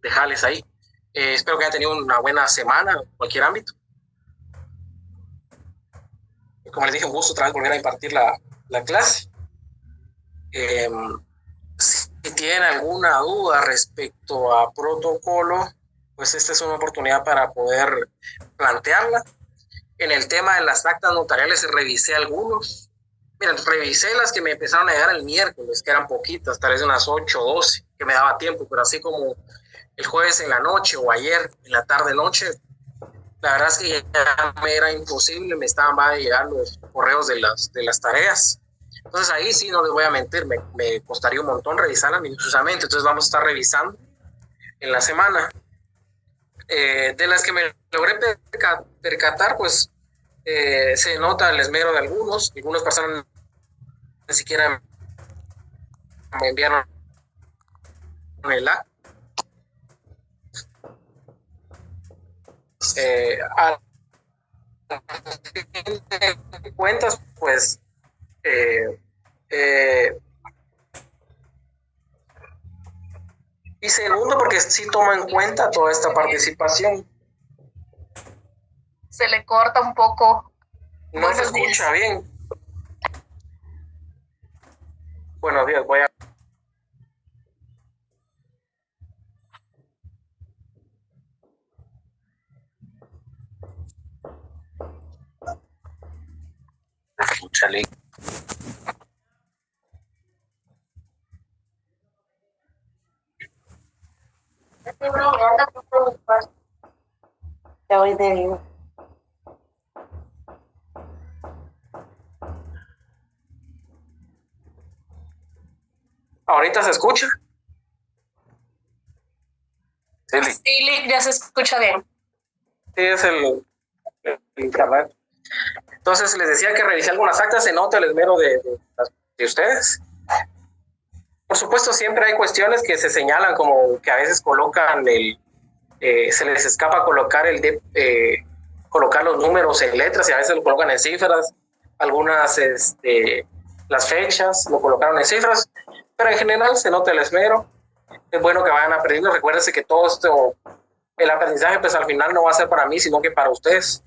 dejarles ahí. Espero que hayan tenido una buena semana en cualquier ámbito. Como les dije, un gusto otra vez volver a impartir la clase. Si tienen alguna duda respecto a protocolo, pues esta es una oportunidad para poder plantearla. En el tema de las actas notariales revisé algunos. Miren, revisé las que me empezaron a llegar el miércoles, que eran poquitas, tal vez unas 8 o 12, que me daba tiempo, pero así como el jueves en la noche o ayer en la tarde-noche, la verdad es que ya me era imposible, me estaban a llegar los correos de las tareas. Entonces ahí sí, no les voy a mentir, me costaría un montón revisarlas minuciosamente. Entonces vamos a estar revisando en la semana. De las que me logré percatar, pues se nota el esmero de algunas personas ni siquiera me enviaron el acta. A fin de cuentas, pues y segundo, porque sí toma en cuenta toda esta participación. Se le corta un poco. No se escucha bien. Buenos días, voy a... Escúchale. Ya voy de vivo. ¿Ahorita se escucha? Sí, ya se escucha bien. Sí, es el internet. Entonces les decía que revisé algunas actas, se nota el esmero de ustedes. Por supuesto, siempre hay cuestiones que se señalan, como que a veces colocan se les escapa colocar colocar los números en letras y a veces lo colocan en cifras. Algunas, las fechas lo colocaron en cifras, pero en general se nota el esmero. Es bueno que vayan aprendiendo. Recuérdense que todo esto, el aprendizaje, pues al final no va a ser para mí, sino que para ustedes.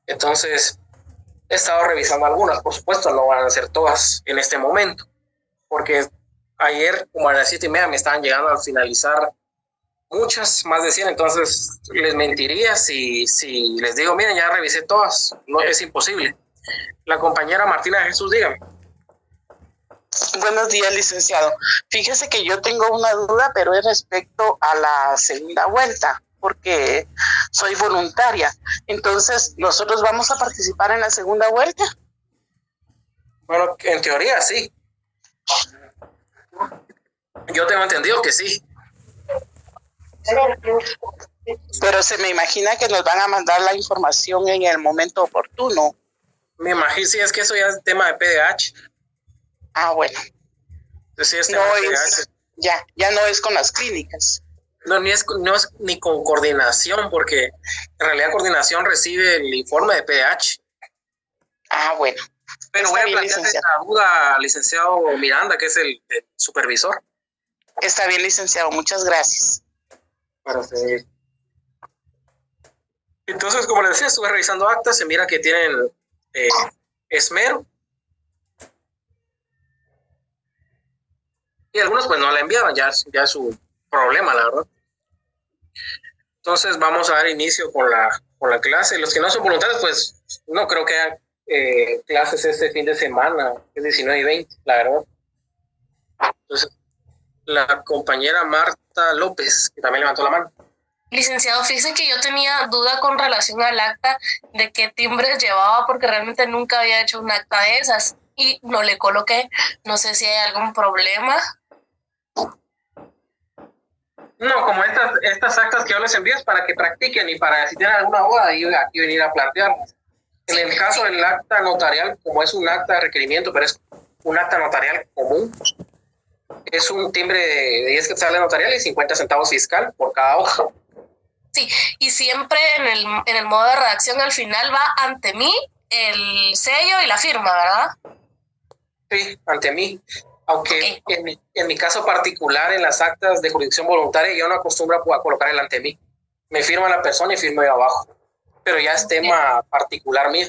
Entonces, he estado revisando algunas, por supuesto, no van a ser todas en este momento, porque ayer, como a las 7:30, me estaban llegando al finalizar muchas, más de 100, entonces les mentiría si les digo, miren, ya revisé todas, no es imposible. La compañera Martina de Jesús, dígame. Buenos días, licenciado. Fíjese que yo tengo una duda, pero es respecto a la segunda vuelta, porque soy voluntaria. Entonces, ¿nosotros vamos a participar en la segunda vuelta? Bueno, en teoría sí. Yo tengo entendido que sí. Pero se me imagina que nos van a mandar la información en el momento oportuno. Me imagino, sí, es que eso ya es tema de PDH. Ah, bueno. Sí, es no es, ya no es con las clínicas. No es ni con coordinación, porque en realidad coordinación recibe el informe de PDH. Ah, bueno. Pero voy a plantearle la duda al licenciado Miranda, que es el supervisor. Está bien, licenciado. Muchas gracias. Para seguir. Entonces, como les decía, estuve revisando actas, se mira que tienen esmero. Y algunos pues no la enviaban, ya es su problema, la verdad. Entonces vamos a dar inicio con la clase. Los que no son voluntarios, pues no creo que hayan clases este fin de semana, es 19 y 20, la verdad. Entonces, la compañera Marta López, que también levantó la mano. Licenciado, fíjese que yo tenía duda con relación al acta de qué timbres llevaba, porque realmente nunca había hecho un acta de esas y no le coloqué. No sé si hay algún problema. No, como estas actas que yo les envío es para que practiquen y para si tienen alguna duda y aquí venir a plantearlas. En el caso del acta notarial, como es un acta de requerimiento, pero es un acta notarial común, es un timbre de 10 quetzales notarial y 50 centavos fiscal por cada hoja. Sí, y siempre en el modo de redacción al final va ante mí el sello y la firma, ¿verdad? Sí, ante mí. Aunque en mi caso particular, en las actas de jurisdicción voluntaria, yo no acostumbro a colocar el ante mí. Me firma la persona y firmo yo abajo. Pero ya es tema particular mío.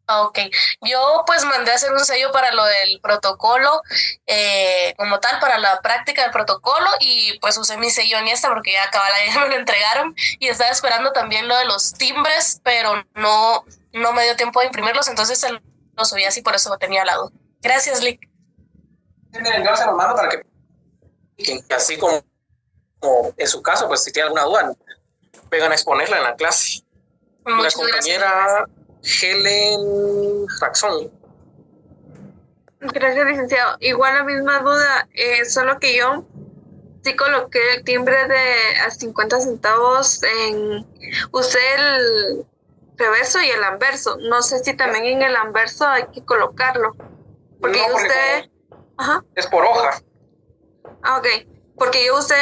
Ok, yo pues mandé a hacer un sello para lo del protocolo, como tal, para la práctica del protocolo, y pues usé mi sello en esta porque ya me lo entregaron, y estaba esperando también lo de los timbres, pero no me dio tiempo de imprimirlos, entonces se lo subí así, por eso tenía la duda. Gracias, Lick. Yo se los mando para que así como en su caso, pues si tiene alguna duda, vengan a exponerla en la clase. Muchas la compañera Helen Jackson. Gracias, licenciado. Igual la misma duda, solo que yo sí coloqué el timbre de a 50 centavos usé el reverso y el anverso. No sé si también en el anverso hay que colocarlo. Porque No, yo usé... Ajá. Es por hoja. Ok. Porque yo usé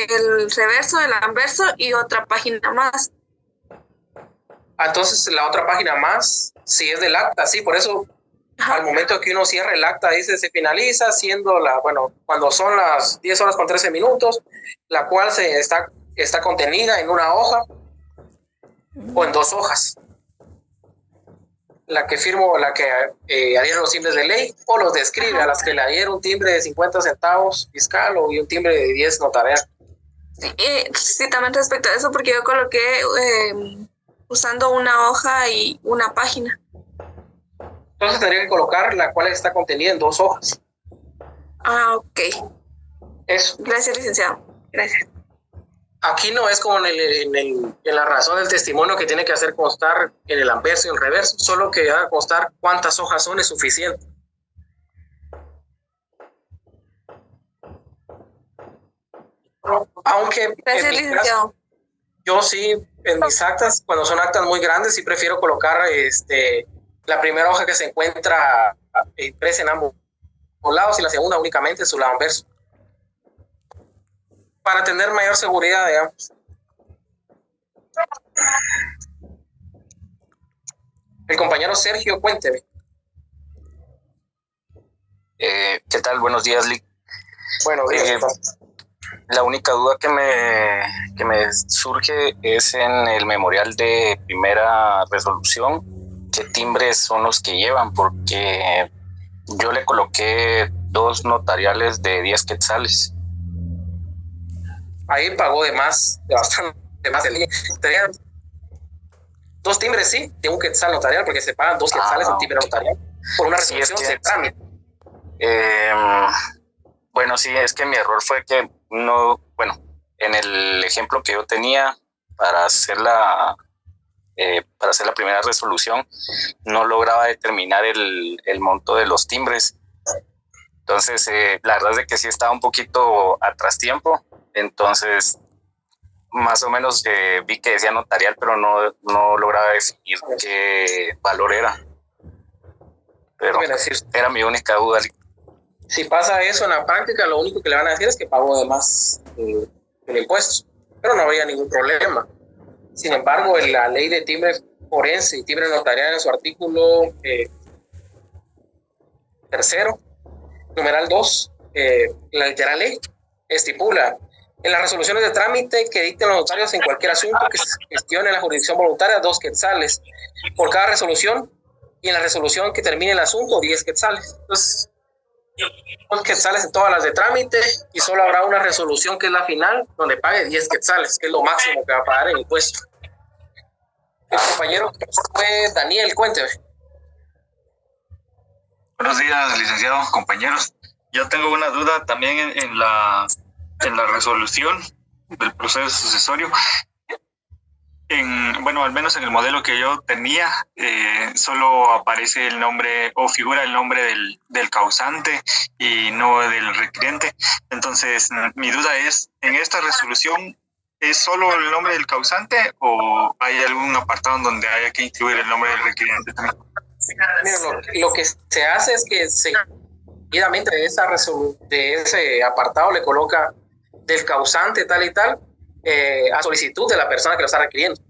el reverso, el anverso y otra página más. Entonces la otra página más, si es del acta, sí, por eso al momento que uno cierra el acta, dice se finaliza siendo cuando son las 10 horas con 13 minutos, la cual está contenida en una hoja o en 2 hojas. La que firmo, la que adhieren los timbres de ley, o los describe a las que le adhieren un timbre de 50 centavos fiscal o un timbre de 10 notarial. Sí, también respecto a eso, porque yo coloqué usando una hoja y una página. Entonces tendría que colocar la cual está contenida en 2 hojas. Ok. Eso. Gracias, licenciado. Gracias. Aquí no es como en la razón del testimonio que tiene que hacer constar en el anverso y el reverso, solo que haga constar cuántas hojas son es suficiente. Aunque gracias, licenciado. Yo sí, en mis actas, cuando son actas muy grandes, sí prefiero colocar la primera hoja que se encuentra impresa en ambos lados y la segunda únicamente en su lado anverso. Para tener mayor seguridad, digamos. El compañero Sergio, cuénteme. ¿Qué tal? Buenos días, Lick. Buenos días. La única duda que me surge es en el memorial de primera resolución, ¿qué timbres son los que llevan? Porque yo le coloqué 2 notariales de 10 quetzales. Ahí pagó de bastante más. Tenían 2 timbres, sí, de un quetzal notarial, porque se pagan 2 quetzales en timbre notarial por una resolución de trámite. Bueno, sí, es que mi error fue que en el ejemplo que yo tenía para hacer la primera resolución, no lograba determinar el monto de los timbres. Entonces, la verdad es de que sí estaba un poquito a trastiempo. Entonces, más o menos vi que decía notarial, pero no lograba definir qué valor era. Pero era mi única duda. Si pasa eso en la práctica, lo único que le van a decir es que pagó de más el impuesto, pero no habría ningún problema. Sin embargo, en la ley de timbre forense y timbre notarial, en su artículo 3º, numeral 2, la literal ley estipula: en las resoluciones de trámite que dicten los notarios en cualquier asunto que se gestione en la jurisdicción voluntaria, 2 quetzales por cada resolución, y en la resolución que termine el asunto, 10 quetzales. Entonces, 2 quetzales en todas las de trámite, y solo habrá una resolución que es la final, donde pague 10 quetzales, que es lo máximo que va a pagar en impuesto. El compañero fue Daniel, cuénteme. Buenos días, licenciado, compañeros. Yo tengo una duda también en la resolución del proceso sucesorio. Al menos en el modelo que yo tenía, solo aparece el nombre o figura el nombre del causante y no del requiriente. Entonces, mi duda es, ¿en esta resolución es solo el nombre del causante o hay algún apartado donde haya que incluir el nombre del requiriente también? Mira, lo que se hace es que seguidamente de ese apartado le coloca del causante tal y tal, a solicitud de la persona que lo está requiriendo.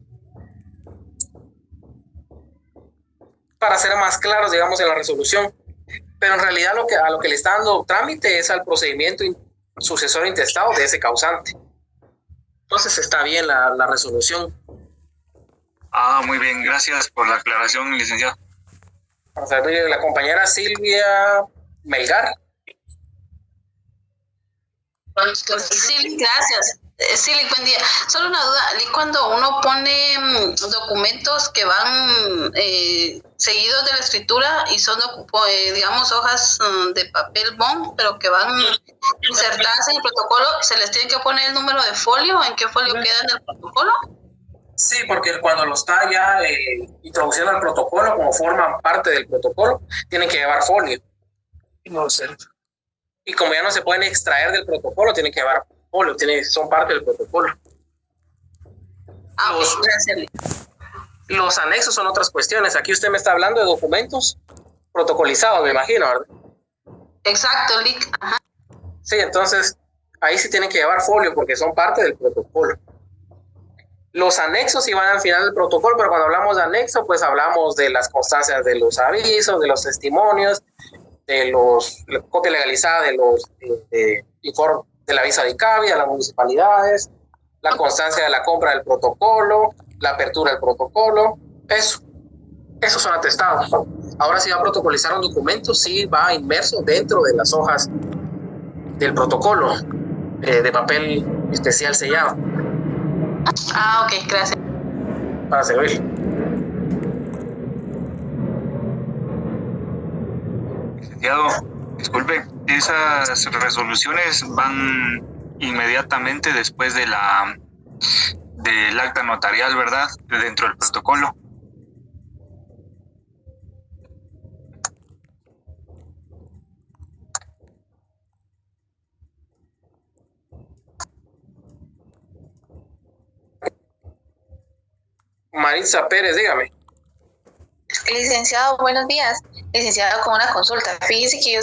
Para ser más claros, digamos, en la resolución. Pero en realidad a lo que le está dando trámite es al procedimiento sucesorio intestado de ese causante. Entonces está bien la resolución. Muy bien, gracias por la aclaración, licenciado. Vamos a ver, la compañera Silvia Melgar. Sí, gracias. Sí, buen día. Solo una duda, cuando uno pone documentos que van seguidos de la escritura y son, digamos, hojas de papel bond, pero que van insertadas en el protocolo, ¿se les tiene que poner el número de folio? ¿En qué folio queda en el protocolo? Sí, porque cuando lo está ya introduciendo al protocolo, como forman parte del protocolo, tienen que llevar folio. No sé. Y como ya no se pueden extraer del protocolo, tienen que llevar folio, son parte del protocolo. Los anexos son otras cuestiones. Aquí usted me está hablando de documentos protocolizados, me imagino, ¿verdad? Exacto, Lic. Ajá. Sí, entonces ahí sí tienen que llevar folio porque son parte del protocolo. Los anexos sí van al final del protocolo, pero cuando hablamos de anexo, pues hablamos de las constancias de los avisos, de los testimonios, de la copia legalizada de los de la visa de ICABI a las municipalidades, la constancia de la compra del protocolo, la apertura del protocolo, esos son atestados. Ahora si va a protocolizar un documento, sí va inmerso dentro de las hojas del protocolo de papel especial sellado. Ok, gracias. Para servir. Licenciado, disculpe, esas resoluciones van inmediatamente después del acta notarial, ¿verdad? Dentro del protocolo. Maritza Pérez, dígame. Licenciado, buenos días. Licenciado, con una consulta. Fíjese que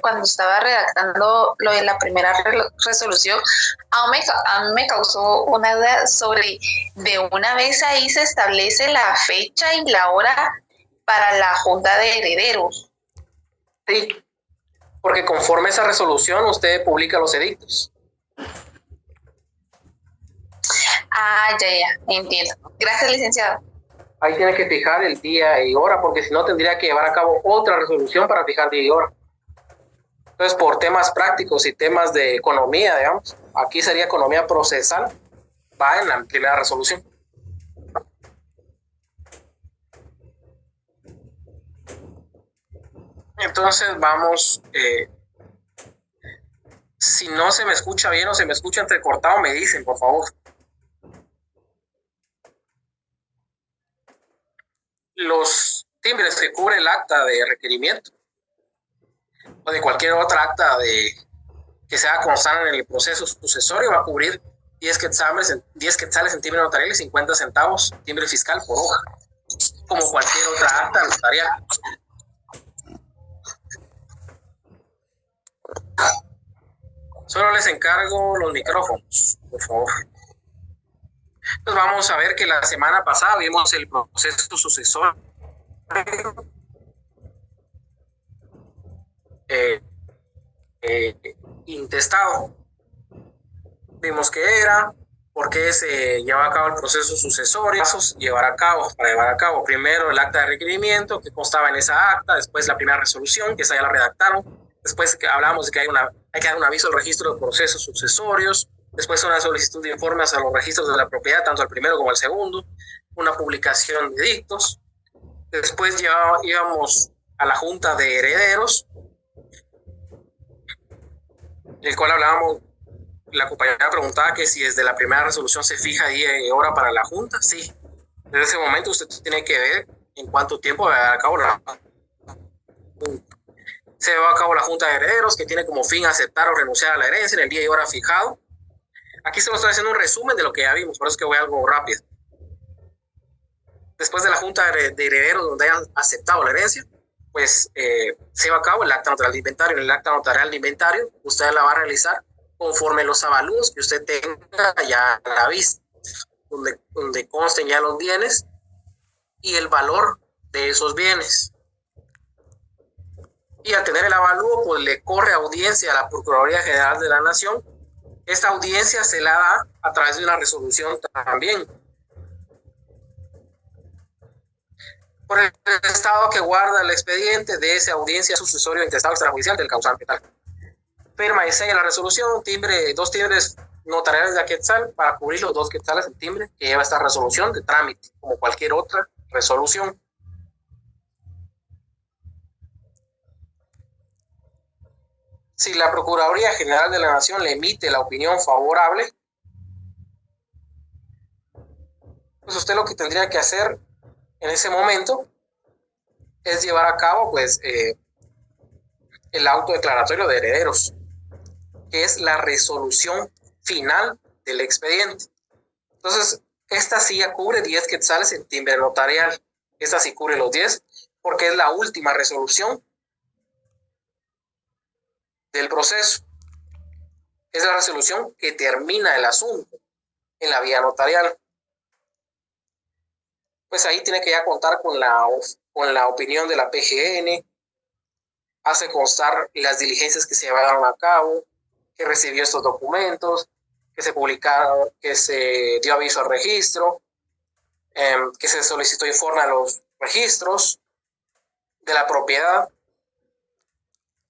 cuando estaba redactando lo de la primera resolución, a mí me causó una duda sobre, de una vez ahí se establece la fecha y la hora para la junta de herederos. Sí, porque conforme esa resolución usted publica los edictos. Ya, entiendo. Gracias, licenciado. Ahí tiene que fijar el día y hora, porque si no tendría que llevar a cabo otra resolución para fijar día y hora. Entonces, por temas prácticos y temas de economía, digamos, aquí sería economía procesal, va en la primera resolución. Entonces, vamos, si no se me escucha bien o se me escucha entrecortado, me dicen, por favor. Los timbres que cubre el acta de requerimiento o de cualquier otra acta que sea constante en el proceso sucesorio va a cubrir 10 quetzales en timbre notarial y 50 centavos timbre fiscal por hoja, como cualquier otra acta notarial. Solo les encargo los micrófonos, por favor. Entonces vamos a ver que la semana pasada vimos el proceso sucesorio intestado. Vimos qué era, por qué se lleva a cabo el proceso sucesorio, pasos para llevar a cabo primero el acta de requerimiento que constaba en esa acta, después la primera resolución, que esa ya la redactaron, después que hablamos de que hay que dar un aviso al registro de procesos sucesorios, después una solicitud de informes a los registros de la propiedad, tanto al primero como al segundo, una publicación de edictos, después ya íbamos a la junta de herederos, el cual hablábamos, la compañera preguntaba que si desde la primera resolución se fija día y hora para la junta. Sí, desde ese momento usted tiene que ver en cuánto tiempo va a llevar a cabo la junta. Se lleva a cabo la junta de herederos, que tiene como fin aceptar o renunciar a la herencia en el día y hora fijado. Aquí se lo estoy haciendo un resumen de lo que ya vimos, por eso es que voy algo rápido. Después de la junta de herederos donde hayan aceptado la herencia, pues se lleva a cabo el acta notarial de inventario. En el acta notarial de inventario usted la va a realizar conforme los avalúos que usted tenga ya a la vista, donde consten ya los bienes y el valor de esos bienes. y al tener el avalúo, pues le corre audiencia a la Procuraduría General de la Nación. Esta audiencia se la da a través de una resolución también. Por el estado que guarda el expediente de esa audiencia sucesorio intestado extrajudicial del causante tal. Firma y sella la resolución, timbre, 2 timbres notariales de quetzal para cubrir los 2 quetzales el timbre que lleva esta resolución de trámite, como cualquier otra resolución. Si la Procuraduría General de la Nación le emite la opinión favorable, pues usted lo que tendría que hacer en ese momento es llevar a cabo pues el auto declaratorio de herederos, que es la resolución final del expediente. Entonces, esta sí ya cubre 10 quetzales en timbre notarial. Esta sí cubre los 10 porque es la última resolución del proceso. Es la resolución que termina el asunto en la vía notarial. Pues ahí tiene que ya contar con la opinión de la PGN, hace constar las diligencias que se llevaron a cabo, que recibió estos documentos, que se publicaron, que se dio aviso al registro, que se solicitó informe a los registros de la propiedad,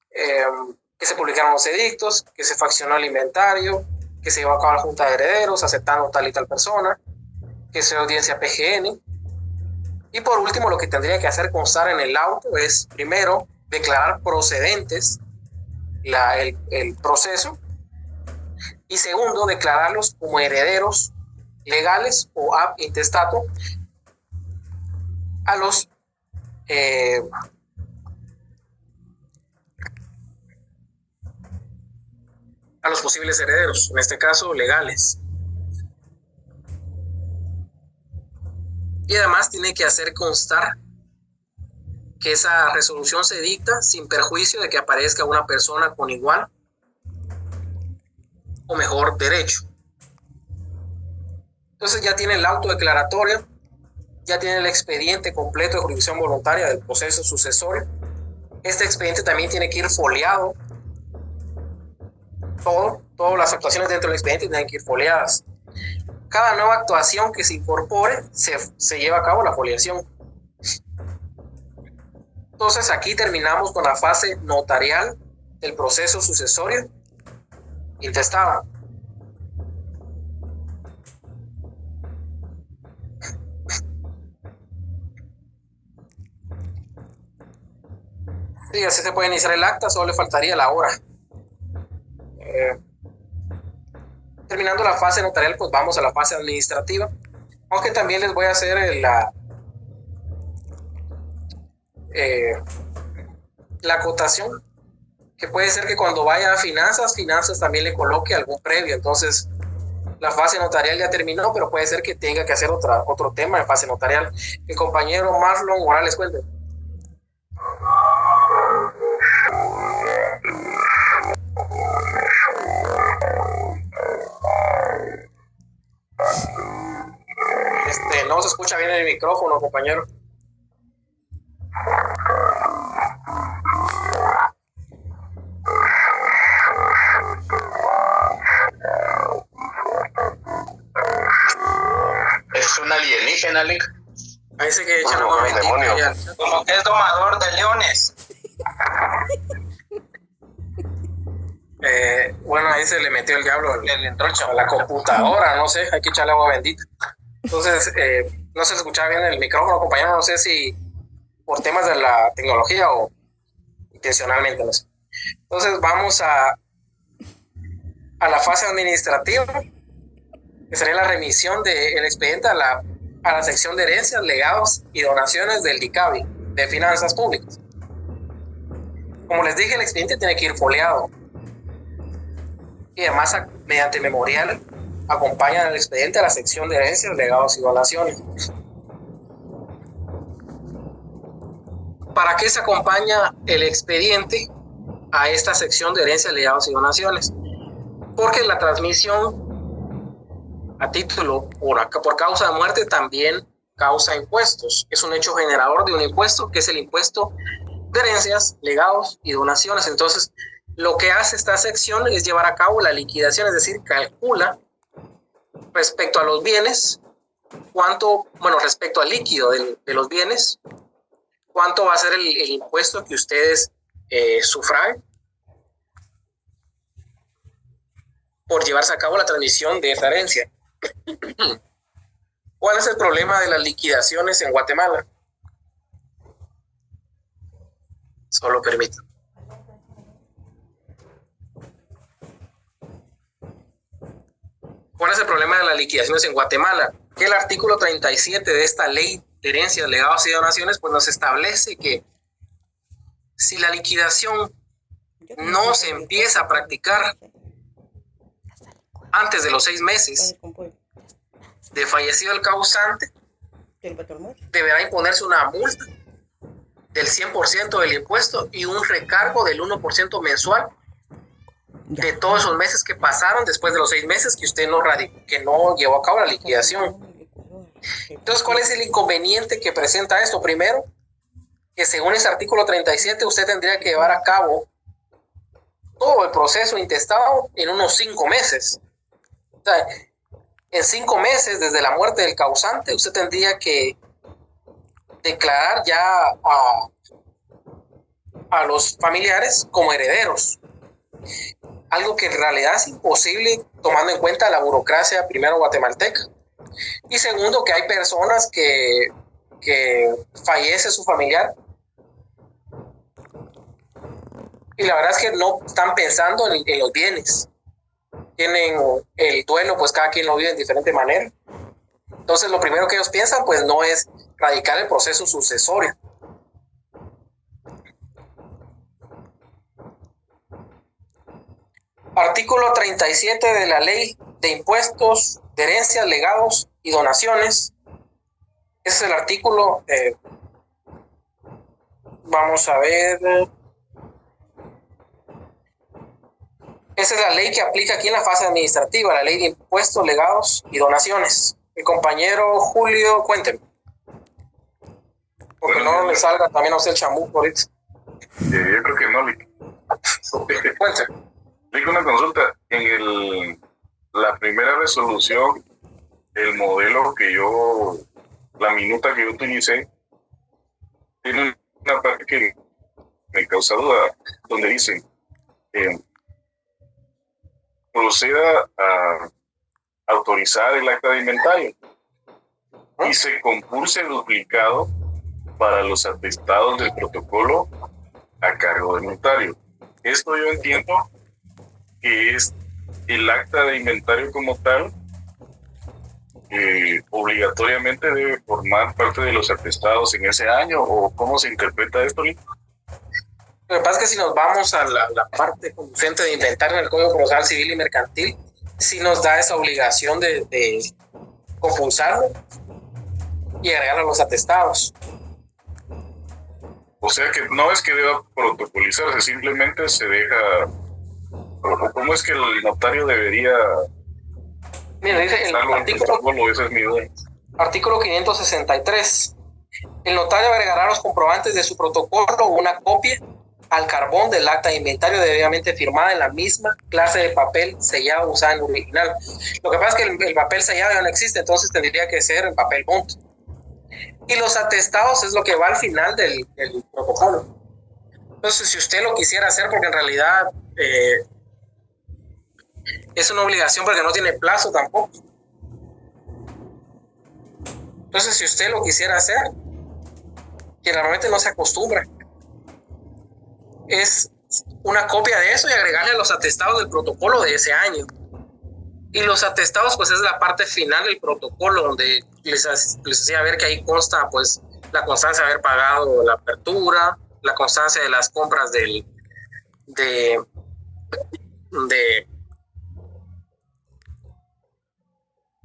que se publicaron los edictos, que se faccionó el inventario, que se llevó a cabo la Junta de Herederos aceptando tal y tal persona, que se dio audiencia a PGN. Y por último, lo que tendría que hacer constar en el auto es, primero, declarar procedentes el proceso, y segundo, declararlos como herederos legales o ab intestato a los posibles herederos, en este caso legales. Y además tiene que hacer constar que esa resolución se dicta sin perjuicio de que aparezca una persona con igual o mejor derecho. Entonces ya tiene el auto declaratorio, ya tiene el expediente completo de jurisdicción voluntaria del proceso sucesorio. Este expediente también tiene que ir foliado. Todas las actuaciones dentro del expediente tienen que ir foliadas. Cada nueva actuación que se incorpore se lleva a cabo la foliación. Entonces aquí terminamos con la fase notarial del proceso sucesorio intestado. Sí, así se puede iniciar el acta, solo le faltaría la hora. Terminando la fase notarial, pues vamos a la fase administrativa, aunque también les voy a hacer la acotación, que puede ser que cuando vaya a finanzas también le coloque algún previo. Entonces la fase notarial ya terminó, pero puede ser que tenga que hacer otro tema en fase notarial. El compañero Marlon Morales, cuente. No se escucha bien el micrófono, compañero. Es un alienígena, Lick. Parece que echan agua bendita. Como que es domador de leones. Bueno, ahí se le metió el diablo, le entró a la computadora, no sé, hay que echarle agua bendita. Entonces, no se escuchaba bien el micrófono, compañero, no sé si por temas de la tecnología o intencionalmente, no sé. Entonces, vamos a la fase administrativa, que sería la remisión del expediente a la sección de herencias, legados y donaciones del DICABI, de Finanzas Públicas. Como les dije, el expediente tiene que ir foliado. Y además, mediante memorial, acompañan el expediente a la sección de herencias, legados y donaciones. ¿Para qué se acompaña el expediente a esta sección de herencias, legados y donaciones? Porque la transmisión a título por causa de muerte también causa impuestos. Es un hecho generador de un impuesto, que es el impuesto de herencias, legados y donaciones. Entonces, lo que hace esta sección es llevar a cabo la liquidación, es decir, calcula respecto a los bienes, respecto al líquido de los bienes, cuánto va a ser el impuesto que ustedes sufraguen por llevarse a cabo la transmisión de esta herencia. ¿Cuál es el problema de las liquidaciones en Guatemala? Solo permito. ¿Cuál es el problema de las liquidaciones en Guatemala? Que el artículo 37 de esta ley de herencias, legados y donaciones, pues nos establece que si la liquidación no se empieza a practicar antes de los 6 meses de fallecido el causante, deberá imponerse una multa del 100% del impuesto y un recargo del 1% mensual de todos esos meses que pasaron después de los 6 meses que usted no llevó a cabo la liquidación. Entonces, ¿cuál es el inconveniente que presenta esto? Primero, que según ese artículo 37 usted tendría que llevar a cabo todo el proceso intestado en unos 5 meses. O sea, en 5 meses desde la muerte del causante usted tendría que declarar ya a los familiares como herederos. Algo que en realidad es imposible tomando en cuenta la burocracia, primero guatemalteca, y segundo que hay personas que fallece su familiar y la verdad es que no están pensando en los bienes. Tienen el duelo, pues cada quien lo vive de diferente manera. Entonces lo primero que ellos piensan pues no es radicar el proceso sucesorio. Artículo 37 de la Ley de Impuestos, de Herencias, Legados y Donaciones. Ese es el artículo, vamos a ver. Esa es la ley que aplica aquí en la fase administrativa, la Ley de Impuestos, Legados y Donaciones. El compañero Julio, cuénteme. Porque no le salga también a usted el chambú por ahorita. Yo creo que no, Lick. Cuénteme. Lick, una consulta. En la primera resolución, el modelo la minuta que yo utilicé, tiene una parte que me causa duda, donde dice, proceda a autorizar el acta de inventario y se compulse duplicado para los atestados del protocolo a cargo del notario. Esto yo entiendo que es el acta de inventario como tal, obligatoriamente debe formar parte de los atestados en ese año, o cómo se interpreta esto, Lick. Lo que pasa es que si nos vamos a la parte conducente de inventario en el Código Procesal Civil y Mercantil, sí nos da esa obligación de compulsarlo y agregarlo a los atestados. O sea que no es que deba protocolizarse, simplemente se deja. ¿Cómo es que el notario debería? Mira, dice el artículo, esa es mi duda. Artículo 563. El notario agregará los comprobantes de su protocolo o una copia al carbón del acta de inventario debidamente firmada en la misma clase de papel sellado usada en el original. Lo que pasa es que el papel sellado ya no existe, entonces tendría que ser el papel bond. Y los atestados es lo que va al final del protocolo. Entonces, si usted lo quisiera hacer, porque en realidad es una obligación porque no tiene plazo tampoco. Entonces, si usted lo quisiera hacer, que normalmente no se acostumbra, es una copia de eso y agregarle a los atestados del protocolo de ese año. Y los atestados, pues es la parte final del protocolo donde les hacía ver que ahí consta, pues, la constancia de haber pagado la apertura, la constancia de las compras de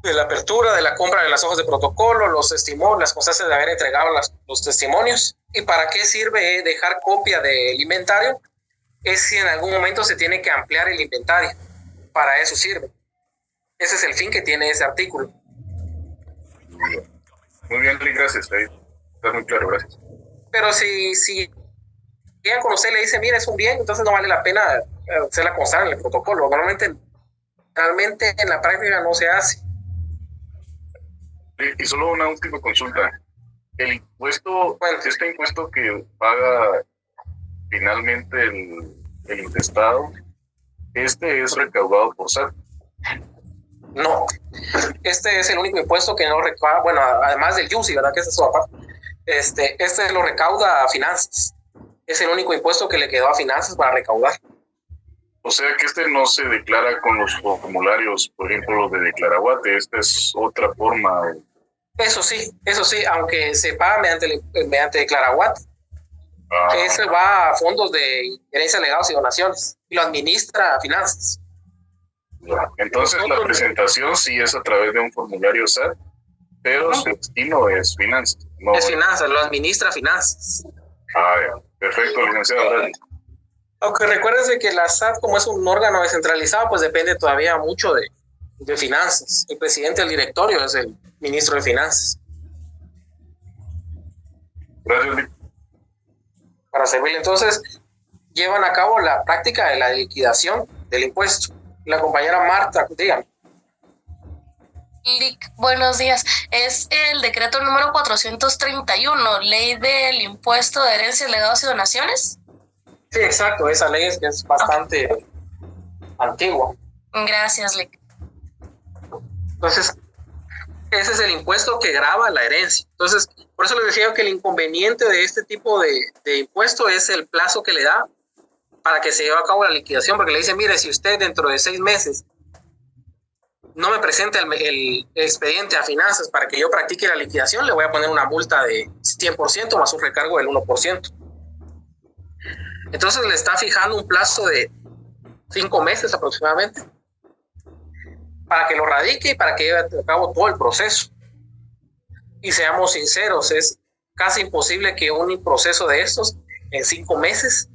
la apertura, de la compra de las hojas de protocolo, los testimonios, las constancias de haber entregado los testimonios. ¿Y para qué sirve dejar copia del inventario? Es si en algún momento se tiene que ampliar el inventario. Para eso sirve. Ese es el fin que tiene ese artículo. Muy bien, Lick, gracias. Ahí está muy claro, gracias. Pero si llega con usted y le dice, mira, es un bien, entonces no vale la pena hacerla constar en el protocolo. Realmente en la práctica no se hace. Y solo una última consulta. El impuesto, este impuesto que paga finalmente el intestado, ¿este es recaudado por SAT? No, este es el único impuesto que no recauda, bueno, además del IUCI, ¿verdad? Que es eso aparte. Este lo recauda a Finanzas. Es el único impuesto que le quedó a Finanzas para recaudar. O sea que este no se declara con los formularios, por ejemplo, los de Declaraguate. Esta es otra forma. Eso sí, aunque se paga mediante Declaraguate. Ese va a fondos de herencias, legados y donaciones y lo administra a Finanzas. Entonces la presentación sí es a través de un formulario SAT, pero su destino es Finanzas. No es Finanzas, lo administra Finanzas. Ya. Perfecto, licenciado. Aunque recuérdense que la SAT, como es un órgano descentralizado, pues depende todavía mucho de Finanzas. El presidente del directorio es el ministro de Finanzas. Gracias. Para servirle, entonces, llevan a cabo la práctica de la liquidación del impuesto. La compañera Marta, dígame. Buenos días. Es el decreto número 431, ley del impuesto de herencias, legados y donaciones. Sí, exacto. Esa ley es bastante antigua. Gracias, Lick. Entonces, ese es el impuesto que grava la herencia. Entonces, por eso les decía que el inconveniente de este tipo de impuesto es el plazo que le da para que se lleve a cabo la liquidación, porque le dicen, mire, si usted dentro de 6 meses no me presenta el expediente a Finanzas para que yo practique la liquidación, le voy a poner una multa de 100% más un recargo del 1%. Entonces le está fijando un plazo de 5 meses aproximadamente para que lo radique y para que lleve a cabo todo el proceso. Y seamos sinceros, es casi imposible que un proceso de estos en 5 meses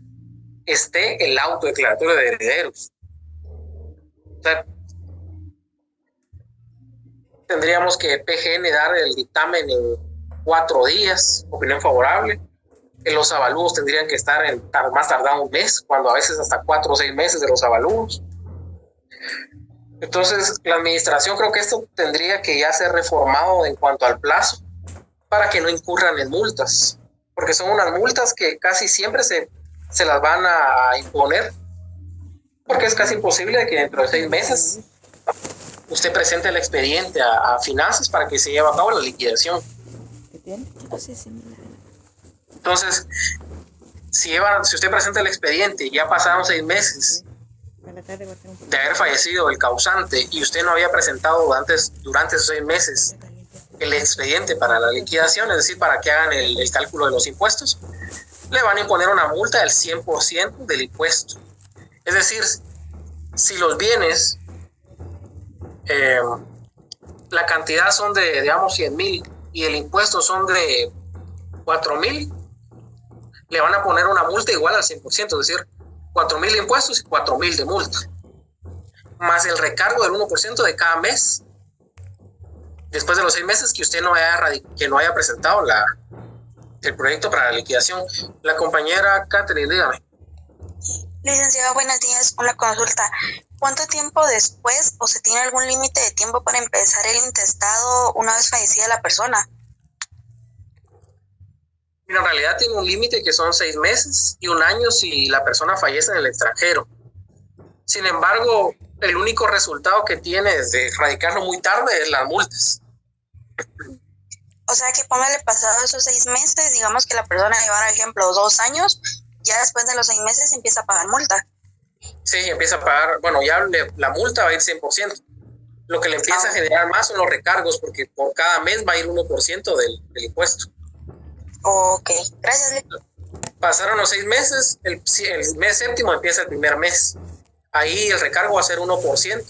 esté el auto declaratorio de herederos. O sea, tendríamos que PGN dar el dictamen en 4 días, opinión favorable. Los avalúos tendrían que estar en más tardado 1 mes, cuando a veces hasta 4 o 6 meses de los avalúos. Entonces, la administración, creo que esto tendría que ya ser reformado en cuanto al plazo para que no incurran en multas, porque son unas multas que casi siempre se las van a imponer, porque es casi imposible que dentro de 6 meses usted presente el expediente a Finanzas para que se lleve a cabo la liquidación. Entonces, si usted presenta el expediente y ya pasaron 6 meses de haber fallecido el causante y usted no había presentado durante esos 6 meses el expediente para la liquidación, es decir, para que hagan el cálculo de los impuestos, le van a imponer una multa del 100% del impuesto. Es decir, si los bienes, la cantidad son de, digamos, 100,000 y el impuesto son de 4,000, le van a poner una multa igual al 100%, es decir, 4,000 de impuestos y 4,000 de multa, más el recargo del 1% de cada mes, después de los 6 meses que usted no haya presentado el proyecto para la liquidación. La compañera Catherine, dígame. Licenciado, buenos días. Una consulta. ¿Cuánto tiempo después o se tiene algún límite de tiempo para empezar el intestado una vez fallecida la persona? Mira, en realidad tiene un límite que son 6 meses y 1 año si la persona fallece en el extranjero. Sin embargo, el único resultado que tiene de radicarlo muy tarde es las multas. O sea que póngale pasado esos 6 meses, digamos que la persona llevara, ejemplo, 2 años, ya después de los 6 meses empieza a pagar multa. Sí, empieza a pagar, bueno, ya la multa va a ir 100%. Lo que le empieza a generar más son los recargos, porque por cada mes va a ir 1% del impuesto. Ok, gracias. Pasaron los 6 meses, el mes séptimo empieza el primer mes. Ahí el recargo va a ser 1%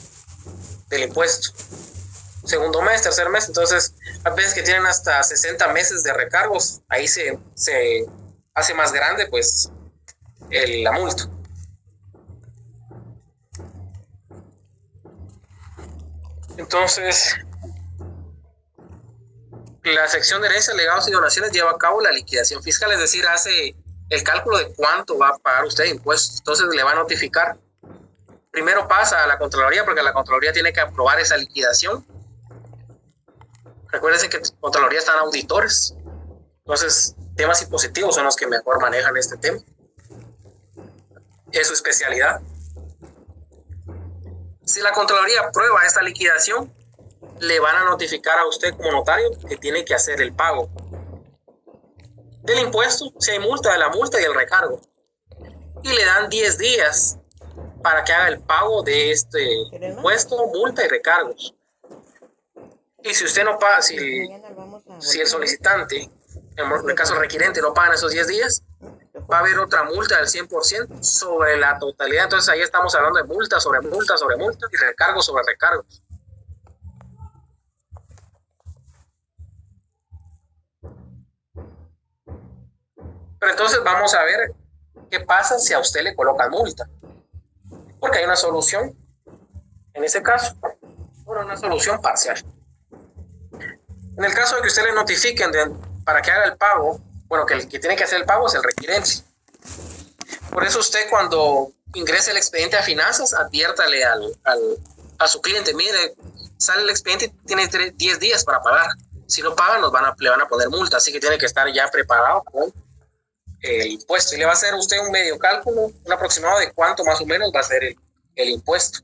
del impuesto. Segundo mes, tercer mes, entonces a veces que tienen hasta 60 meses de recargos, ahí se hace más grande pues la multa. Entonces, la sección de herencias, legados y donaciones lleva a cabo la liquidación fiscal, es decir, hace el cálculo de cuánto va a pagar usted de impuestos. Entonces le va a notificar. Primero pasa a la Contraloría, porque la Contraloría tiene que aprobar esa liquidación. Recuérdense que en Contraloría están auditores. Entonces, temas impositivos son los que mejor manejan este tema. Es su especialidad. Si la Contraloría aprueba esta liquidación, le van a notificar a usted como notario que tiene que hacer el pago del impuesto, si hay multa, de la multa y el recargo. Y le dan 10 días para que haga el pago de este impuesto, multa y recargos. Y si usted no paga, si el solicitante, en el caso requirente, no paga en esos 10 días, va a haber otra multa del 100% sobre la totalidad. Entonces ahí estamos hablando de multa sobre multa sobre multa y recargos sobre recargos. Pero entonces vamos a ver qué pasa si a usted le colocan multa. Porque hay una solución en ese caso. Bueno, una solución parcial. En el caso de que usted le notifiquen para que haga el pago, bueno, que el que tiene que hacer el pago es el requirente. Por eso usted, cuando ingrese el expediente a finanzas, adviértale a su cliente: mire, sale el expediente y tiene 10 días para pagar. Si no paga, le van a poner multa, así que tiene que estar ya preparado con el impuesto. Y le va a hacer usted un medio cálculo, un aproximado de cuánto más o menos va a ser el impuesto.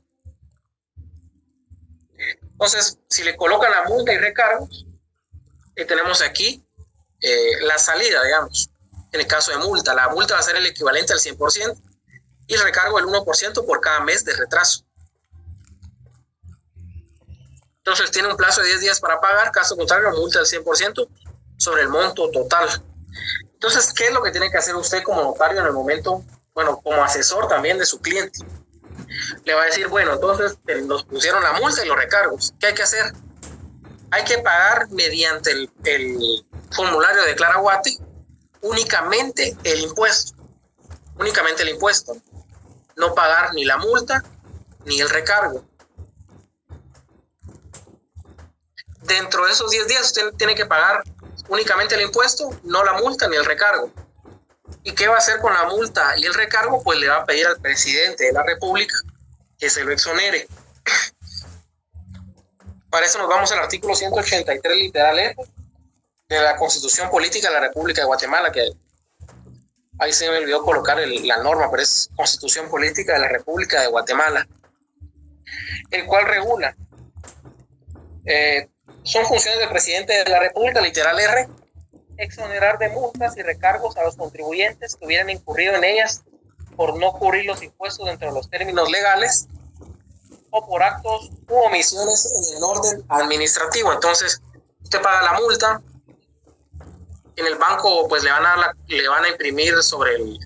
Entonces, si le colocan la multa y recargos, tenemos aquí la salida, digamos. En el caso de multa, la multa va a ser el equivalente al 100% y el recargo el 1% por cada mes de retraso. Entonces tiene un plazo de 10 días para pagar, caso contrario, multa del 100% sobre el monto total. Entonces, ¿qué es lo que tiene que hacer usted como notario en el momento, bueno, como asesor también de su cliente? Le va a decir: bueno, entonces nos pusieron la multa y los recargos. ¿Qué hay que hacer? Hay que pagar mediante el formulario de Declara Guate únicamente el impuesto. Únicamente el impuesto. No pagar ni la multa ni el recargo. Dentro de esos 10 días usted tiene que pagar únicamente el impuesto, no la multa ni el recargo. ¿Y qué va a hacer con la multa y el recargo? Pues le va a pedir al presidente de la República que se lo exonere. Para eso nos vamos al artículo 183 literal F de la Constitución Política de la República de Guatemala, que ahí se me olvidó colocar la norma, pero es Constitución Política de la República de Guatemala, el cual regula son funciones del presidente de la República, literal R, exonerar de multas y recargos a los contribuyentes que hubieran incurrido en ellas por no cubrir los impuestos dentro de los términos legales o por actos u omisiones en el orden administrativo. Entonces, usted paga la multa, en el banco pues le van a imprimir sobre el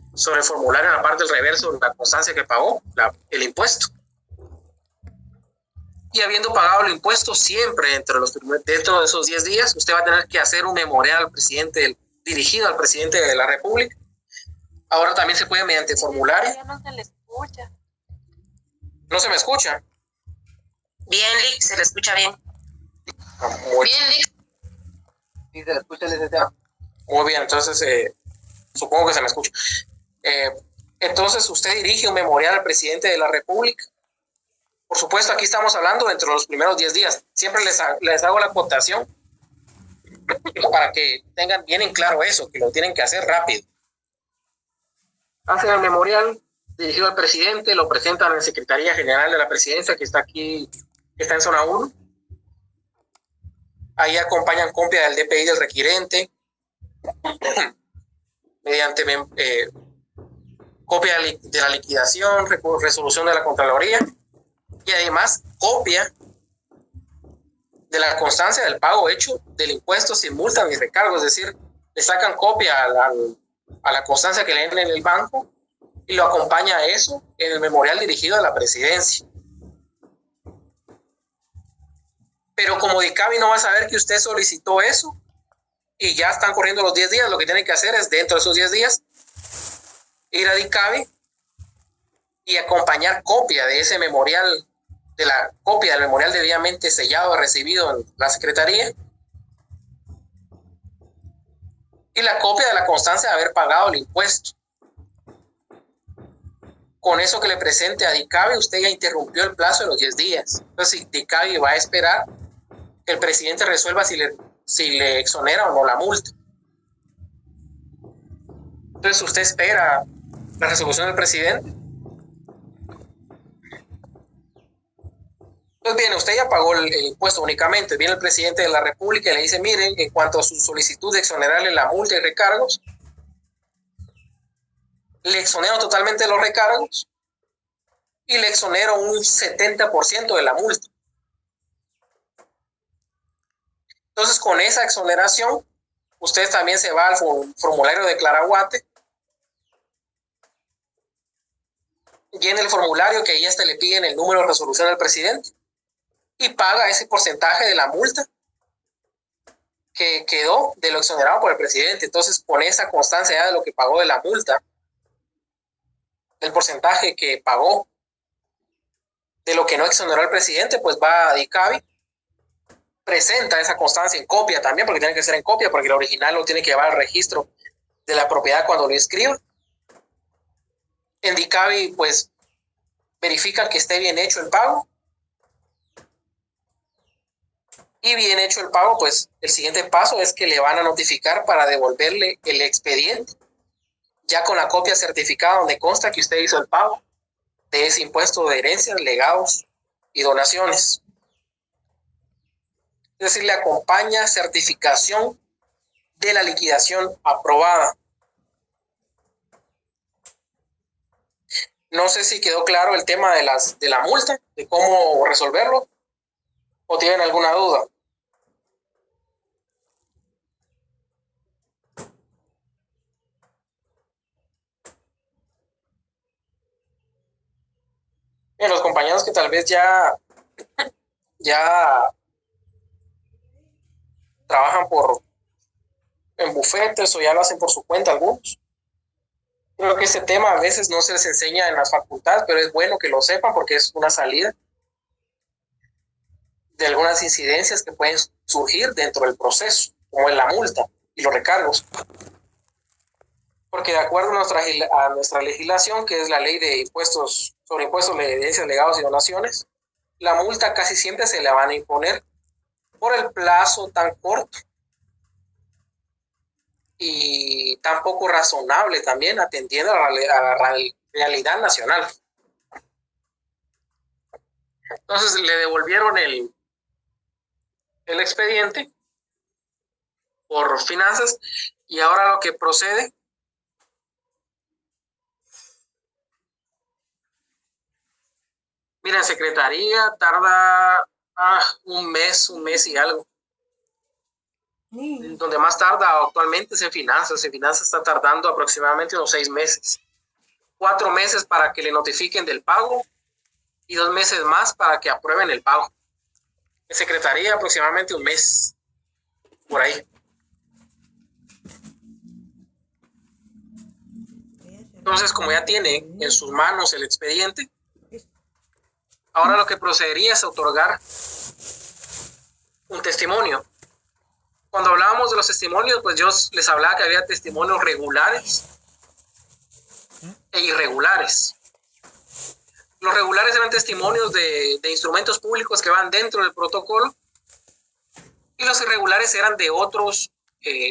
formulario, en la parte del reverso, la constancia que pagó, el impuesto. Y habiendo pagado el impuesto, siempre dentro de esos 10 días, usted va a tener que hacer un memorial al presidente, dirigido al presidente de la República. Ahora también se puede mediante formulario. Ya no se le escucha. ¿No se me escucha? Bien, Lick, se le escucha bien. Bien, Lick. Sí, se le escucha, licenciado. Muy bien, entonces supongo que se me escucha. Entonces usted dirige un memorial al presidente de la República. Por supuesto, aquí estamos hablando dentro de los primeros 10 días. Siempre les hago la acotación para que tengan bien en claro eso, que lo tienen que hacer rápido. Hacen el memorial dirigido al presidente, lo presentan en la Secretaría General de la Presidencia, que está aquí, que está en zona 1. Ahí acompañan copia del DPI del requirente, mediante copia de la liquidación, resolución de la Contraloría, y además copia de la constancia del pago hecho del impuesto sin multa ni recargo. Es decir, le sacan copia a la constancia que leen en el banco y lo acompaña a eso en el memorial dirigido a la presidencia. Pero como DICABI no va a saber que usted solicitó eso y ya están corriendo los 10 días, lo que tiene que hacer es, dentro de esos 10 días, ir a DICABI y acompañar copia de ese memorial, de la copia del memorial debidamente sellado y recibido en la Secretaría, y la copia de la constancia de haber pagado el impuesto. Con eso que le presente a DICABI, usted ya interrumpió el plazo de los 10 días. Entonces, DICABI va a esperar que el presidente resuelva si le exonera o no la multa. Entonces, usted espera la resolución del presidente. Entonces, bien, usted ya pagó el impuesto únicamente. Viene el presidente de la República y le dice, miren, en cuanto a su solicitud de exonerarle la multa y recargos, le exonero totalmente los recargos y le exonero un 70% de la multa. Entonces, con esa exoneración, usted también se va al formulario de Claraguate, llena el formulario que ahí le piden el número de resolución del presidente y paga ese porcentaje de la multa que quedó de lo exonerado por el presidente. Entonces, con esa constancia ya de lo que pagó de la multa, del porcentaje que pagó de lo que no exoneró el presidente, pues va a DICABI, presenta esa constancia en copia también, porque tiene que ser en copia, porque el original lo tiene que llevar al registro de la propiedad cuando lo inscriba. En DICABI, pues, verifica que esté bien hecho el pago. Y bien hecho el pago, pues, el siguiente paso es que le van a notificar para devolverle el expediente, ya con la copia certificada donde consta que usted hizo el pago de ese impuesto de herencias, legados y donaciones. Es decir, le acompaña certificación de la liquidación aprobada. No sé si quedó claro el tema de la multa, de cómo resolverlo, o tienen alguna duda. Bien, los compañeros que tal vez ya trabajan en bufetes o ya lo hacen por su cuenta algunos. Creo que este tema a veces no se les enseña en las facultades, pero es bueno que lo sepan porque es una salida de algunas incidencias que pueden surgir dentro del proceso, como en la multa y los recargos. Porque de acuerdo a nuestra legislación, que es la ley de impuestos sobre impuestos de herencias, legados y donaciones, la multa casi siempre se la van a imponer por el plazo tan corto y tan poco razonable también, atendiendo a la realidad nacional. Entonces le devolvieron el expediente por finanzas y ahora lo que procede mira, en secretaría tarda un mes y algo. Donde más tarda actualmente es en finanzas. En finanzas está tardando aproximadamente unos 6 meses. 4 meses para que le notifiquen del pago y 2 meses más para que aprueben el pago. En secretaría aproximadamente un mes, por ahí. Entonces, como ya tiene en sus manos el expediente, ahora lo que procedería es otorgar un testimonio. Cuando hablábamos de los testimonios, pues yo les hablaba que había testimonios regulares e irregulares. Los regulares eran testimonios de instrumentos públicos que van dentro del protocolo y los irregulares eran de otros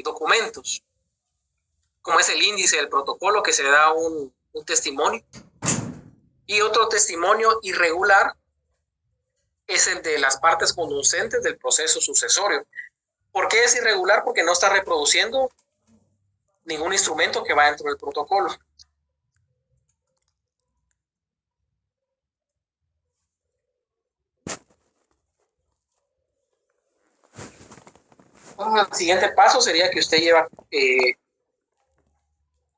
documentos, como es el índice del protocolo que se da un testimonio. Y otro testimonio irregular es el de las partes conducentes del proceso sucesorio. ¿Por qué es irregular? Porque no está reproduciendo ningún instrumento que va dentro del protocolo. El siguiente paso sería que usted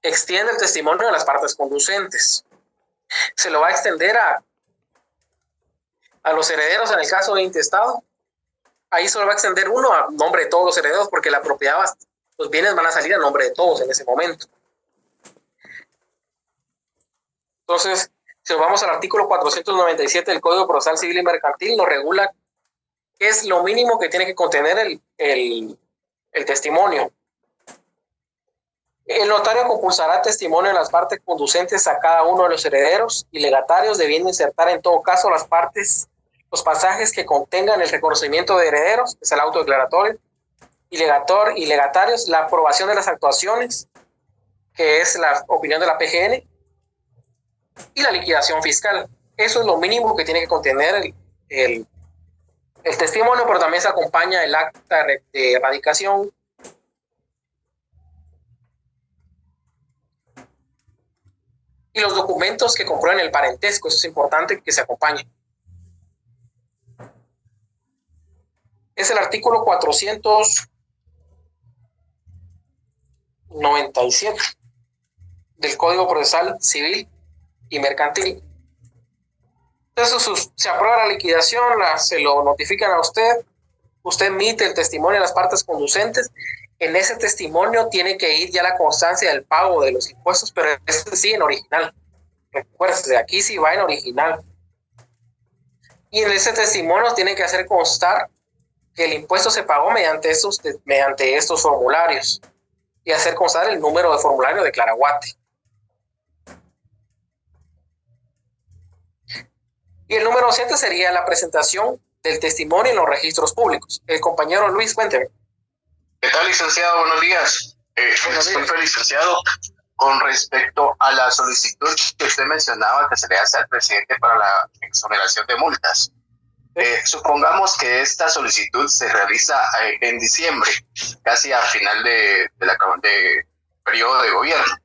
extienda el testimonio de las partes conducentes. Se lo va a extender a los herederos en el caso de intestado. Ahí solo va a extender uno a nombre de todos los herederos porque la propiedad, los bienes van a salir a nombre de todos en ese momento. Entonces, si nos vamos al artículo 497 del Código Procesal Civil y Mercantil, nos regula qué es lo mínimo que tiene que contener el testimonio. El notario compulsará testimonio de las partes conducentes a cada uno de los herederos y legatarios, debiendo insertar en todo caso los pasajes que contengan el reconocimiento de herederos, que es el auto declaratorio, y legatarios, la aprobación de las actuaciones, que es la opinión de la PGN, y la liquidación fiscal. Eso es lo mínimo que tiene que contener el testimonio, pero también se acompaña el acta de erradicación, y los documentos que comprueben el parentesco. Eso es importante que se acompañe. Es el artículo 497 del Código Procesal Civil y Mercantil. Entonces, se aprueba la liquidación, se lo notifican a usted emite el testimonio de las partes conducentes. En ese testimonio tiene que ir ya la constancia del pago de los impuestos, pero este sí en original. Recuerden, aquí sí va en original. Y en ese testimonio tiene que hacer constar que el impuesto se pagó mediante estos formularios y hacer constar el número de formulario de Claraguate. Y el número 7 sería la presentación del testimonio en los registros públicos. El compañero Luis, cuénteme. ¿Qué tal, licenciado? Buenos días. Licenciado, con respecto a la solicitud que usted mencionaba que se le hace al presidente para la exoneración de multas, supongamos que esta solicitud se realiza en diciembre, casi a final de periodo de gobierno.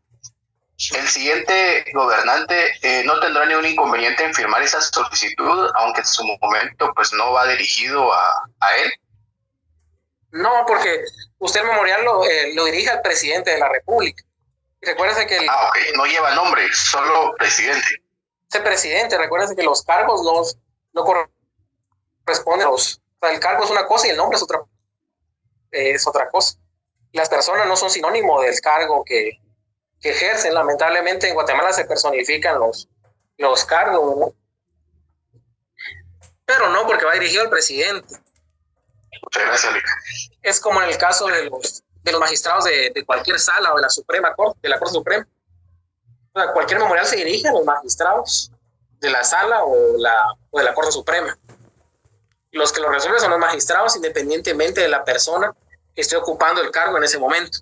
El siguiente gobernante no tendrá ningún inconveniente en firmar esa solicitud, aunque en su momento pues no va dirigido a él. No, porque usted el memorial lo dirige al presidente de la República. Recuérdese que no lleva nombre, solo presidente. Ese presidente, recuérdese que los cargos no corresponden. O sea, el cargo es una cosa y el nombre es otra cosa. Las personas no son sinónimo del cargo que ejercen. Lamentablemente en Guatemala se personifican los cargos, ¿no? Pero no, porque va dirigido al presidente. Muchas gracias, Lica. Es como en el caso de los magistrados de cualquier sala o de la Suprema Corte, de la Corte Suprema. O sea, cualquier memorial se dirige a los magistrados de la sala o de la Corte Suprema. Los que lo resuelven son los magistrados, independientemente de la persona que esté ocupando el cargo en ese momento.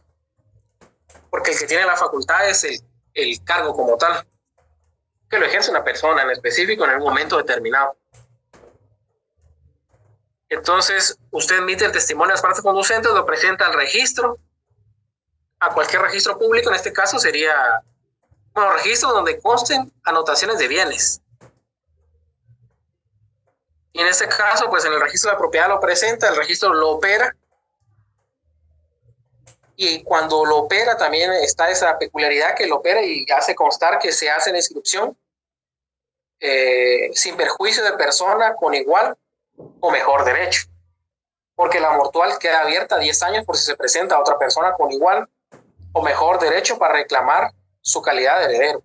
Porque el que tiene la facultad es el cargo como tal, que lo ejerce una persona en específico en un momento determinado. Entonces, usted emite el testimonio de las partes conducentes, lo presenta al registro, a cualquier registro público. En este caso sería registros donde consten anotaciones de bienes. Y en este caso, pues en el registro de la propiedad lo presenta, el registro lo opera. Y cuando lo opera también está esa peculiaridad que lo opera y hace constar que se hace la inscripción sin perjuicio de persona con igual o mejor derecho, porque la mortual queda abierta 10 años por si se presenta a otra persona con igual o mejor derecho para reclamar su calidad de heredero.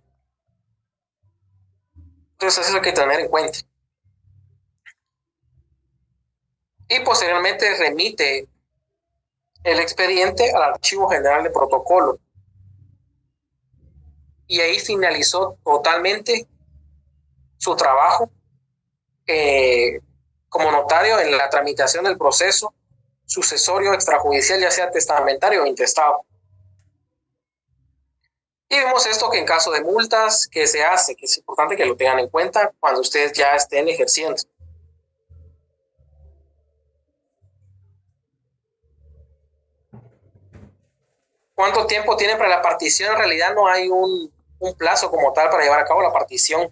Entonces eso hay que tener en cuenta. Y posteriormente remite el expediente al Archivo General de Protocolo. Y ahí finalizó totalmente su trabajo como notario en la tramitación del proceso sucesorio extrajudicial, ya sea testamentario o intestado. Y vemos esto que en caso de multas, que se hace, que es importante que lo tengan en cuenta cuando ustedes ya estén ejerciendo. ¿Cuánto tiempo tienen para la partición? En realidad no hay un plazo como tal para llevar a cabo la partición,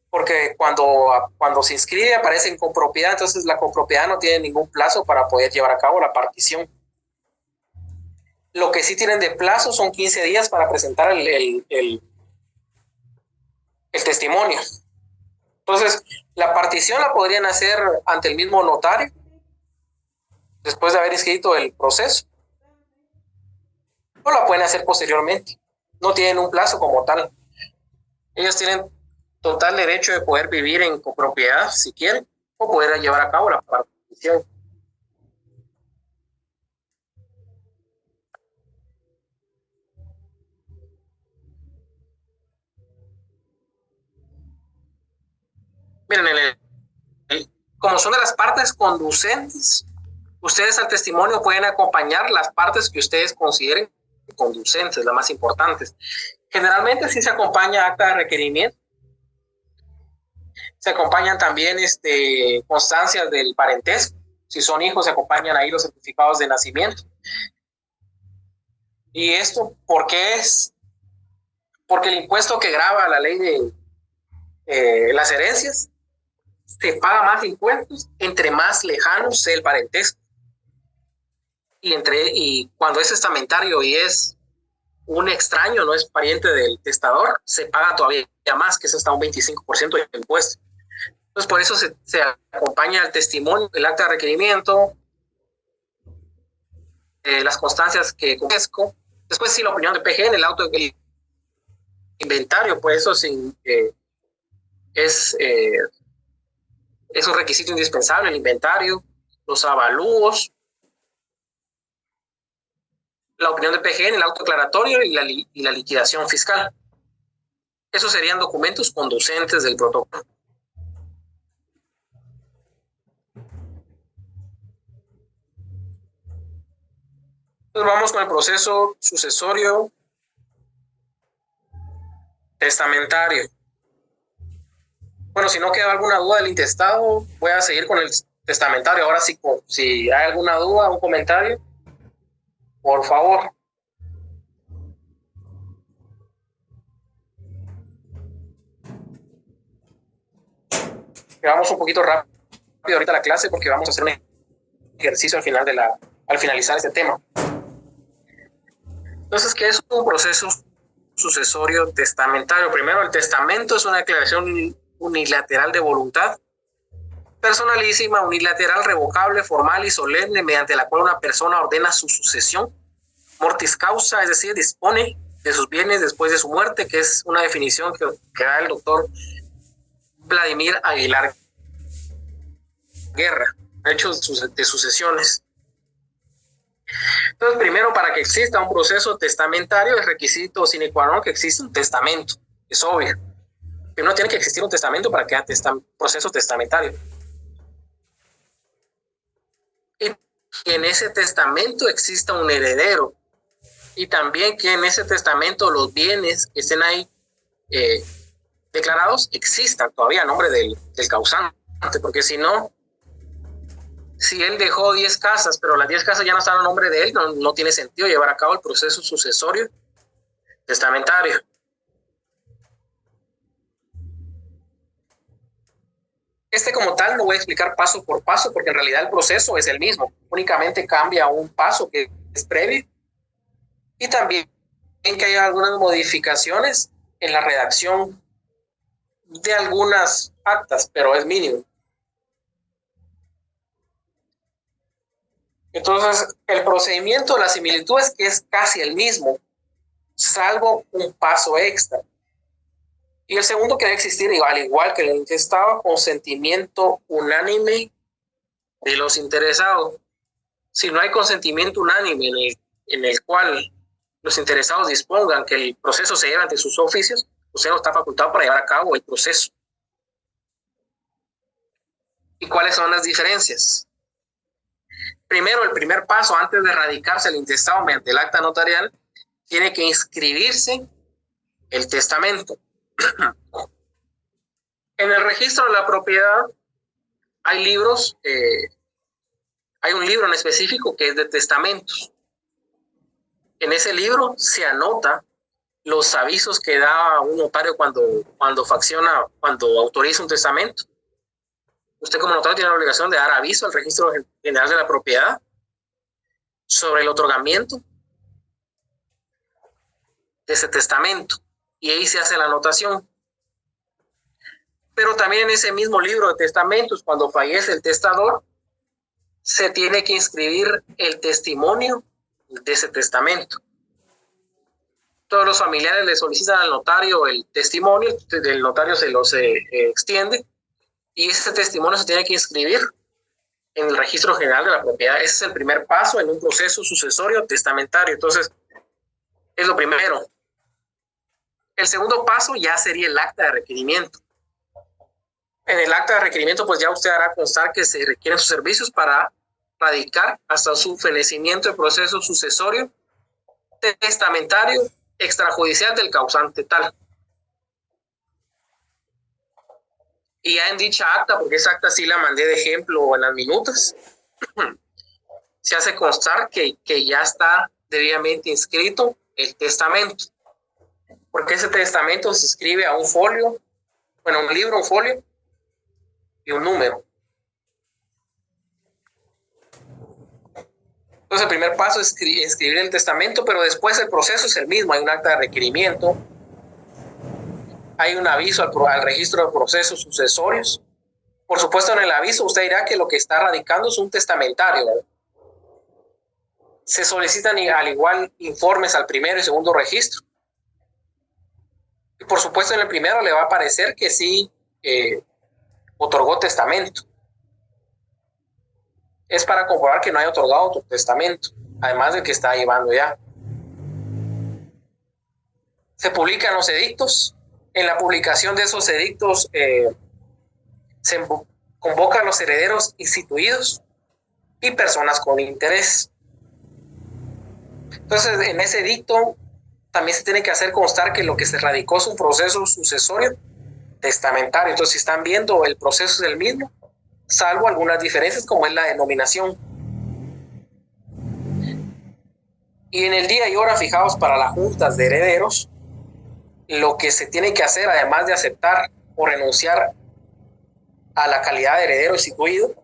porque cuando se inscribe aparece en copropiedad, entonces la copropiedad no tiene ningún plazo para poder llevar a cabo la partición. Lo que sí tienen de plazo son 15 días para presentar el testimonio. Entonces, la partición la podrían hacer ante el mismo notario, después de haber inscrito el proceso, o la pueden hacer posteriormente. No tienen un plazo como tal. Ellos tienen total derecho de poder vivir en copropiedad si quieren, o poder llevar a cabo la partición. Miren, como son de las partes conducentes, ustedes al testimonio pueden acompañar las partes que ustedes consideren conducentes, las más importantes. Generalmente sí se acompaña acta de requerimiento. Se acompañan también constancias del parentesco. Si son hijos, se acompañan ahí los certificados de nacimiento. ¿Y esto por qué es? Porque el impuesto que grava la ley de las herencias, se paga más impuestos entre más lejano sea el parentesco. Y cuando es testamentario y es un extraño, no es pariente del testador, se paga todavía más, que es hasta un 25% de impuesto. Entonces, por eso se acompaña al testimonio, el acta de requerimiento, las constancias que conozco. Después, sí, la opinión de PG en el auto del inventario, pues eso es un requisito indispensable, el inventario, los avalúos, la opinión de PG en el auto declaratorio y la liquidación fiscal. Esos serían documentos conducentes del protocolo. Entonces vamos con el proceso sucesorio testamentario. Bueno, si no queda alguna duda del intestado, voy a seguir con el testamentario. Ahora sí, si hay alguna duda, un comentario, por favor. Vamos un poquito rápido ahorita la clase porque vamos a hacer un ejercicio al finalizar este tema. Entonces, ¿qué es un proceso sucesorio testamentario? Primero, el testamento es una declaración unilateral de voluntad, personalísima, unilateral, revocable, formal y solemne, mediante la cual una persona ordena su sucesión, mortis causa, es decir, dispone de sus bienes después de su muerte, que es una definición que da el doctor Vladimir Aguilar Guerra, hechos de sucesiones. Entonces, primero, para que exista un proceso testamentario, es requisito sine qua non que exista un testamento. Es obvio. Primero tiene que existir un testamento para que haya proceso testamentario. Y que en ese testamento exista un heredero. Y también que en ese testamento los bienes que estén ahí declarados existan todavía a nombre del causante. Porque si no, si él dejó 10 casas, pero las 10 casas ya no están a nombre de él, no tiene sentido llevar a cabo el proceso sucesorio testamentario. Como tal no voy a explicar paso por paso porque en realidad el proceso es el mismo, únicamente cambia un paso que es previo y también que hay algunas modificaciones en la redacción de algunas actas, pero es mínimo. Entonces, el procedimiento de la similitud es que es casi el mismo, salvo un paso extra. Y el segundo que debe existir, al igual que el intestado, consentimiento unánime de los interesados. Si no hay consentimiento unánime en el cual los interesados dispongan que el proceso se lleve ante sus oficios, usted no está facultado para llevar a cabo el proceso. ¿Y cuáles son las diferencias? Primero, el primer paso antes de radicarse el intestado mediante el acta notarial, tiene que inscribirse el testamento. En el registro de la propiedad hay libros, hay un libro en específico que es de testamentos. En ese libro se anota los avisos que da un notario cuando autoriza un testamento. Usted como notario tiene la obligación de dar aviso al registro general de la propiedad sobre el otorgamiento de ese testamento y ahí se hace la anotación. Pero también en ese mismo libro de testamentos, cuando fallece el testador, se tiene que inscribir el testimonio de ese testamento. Todos los familiares le solicitan al notario el testimonio, el notario se los extiende y ese testimonio se tiene que inscribir en el registro general de la propiedad. Ese es el primer paso en un proceso sucesorio testamentario. Entonces, es lo primero. El segundo paso ya sería el acta de requerimiento. En el acta de requerimiento, pues ya usted hará constar que se requieren sus servicios para radicar hasta su fenecimiento el proceso sucesorio, testamentario, extrajudicial del causante tal. Y ya en dicha acta, porque esa acta sí la mandé de ejemplo en las minutas, se hace constar que ya está debidamente inscrito el testamento. Porque ese testamento se escribe a un folio, bueno, un libro, un folio y un número. Entonces el primer paso es escribir el testamento, pero después el proceso es el mismo. Hay un acta de requerimiento, hay un aviso al registro de procesos sucesorios. Por supuesto, en el aviso usted dirá que lo que está radicando es un testamentario, ¿verdad? Se solicitan al igual informes al primero y segundo registro. Y por supuesto en el primero le va a aparecer que sí otorgó testamento. Es para comprobar que no haya otorgado otro testamento, además del que está llevando ya. Se publican los edictos. En la publicación de esos edictos se convocan los herederos instituidos y personas con interés. Entonces, en ese edicto también se tiene que hacer constar que lo que se radicó es un proceso sucesorio testamentario. Entonces, si están viendo, el proceso es el mismo, salvo algunas diferencias como es la denominación. Y en el día y hora fijados para las juntas de herederos, lo que se tiene que hacer, además de aceptar o renunciar a la calidad de heredero instituido,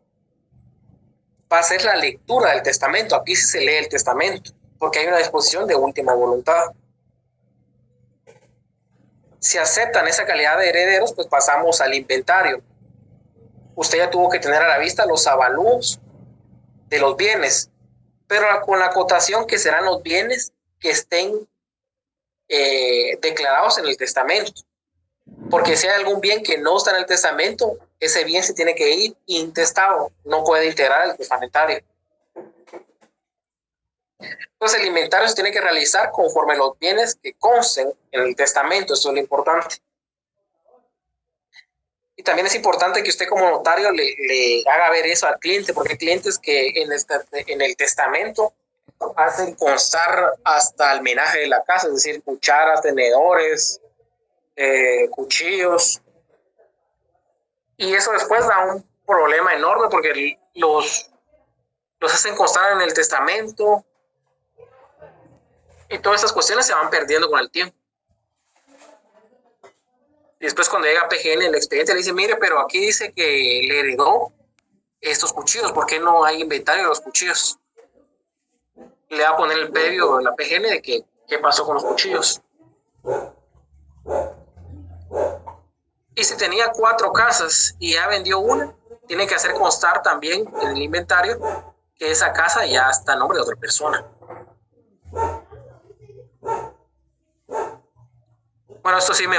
va a ser la lectura del testamento. Aquí sí se lee el testamento, porque hay una disposición de última voluntad. Si aceptan esa calidad de herederos, pues pasamos al inventario. Usted ya tuvo que tener a la vista los avalúos de los bienes, pero con la acotación que serán los bienes que estén declarados en el testamento. Porque si hay algún bien que no está en el testamento, ese bien se tiene que ir intestado, no puede integrar el testamentario. Entonces el inventario se tiene que realizar conforme los bienes que consten en el testamento. Esto es lo importante. Y también es importante que usted como notario le haga ver eso al cliente, porque hay clientes que en el testamento hacen constar hasta el menaje de la casa, es decir, cucharas, tenedores, cuchillos. Y eso después da un problema enorme porque los hacen constar en el testamento y todas esas cuestiones se van perdiendo con el tiempo. Y después cuando llega PGN el expediente le dice, mire, pero aquí dice que le heredó estos cuchillos, ¿por qué no hay inventario de los cuchillos? Le va a poner el previo de la PGN de que qué pasó con los cuchillos. Y si tenía 4 casas y ya vendió una, tiene que hacer constar también en el inventario que esa casa ya está a nombre de otra persona. Bueno, esto sí me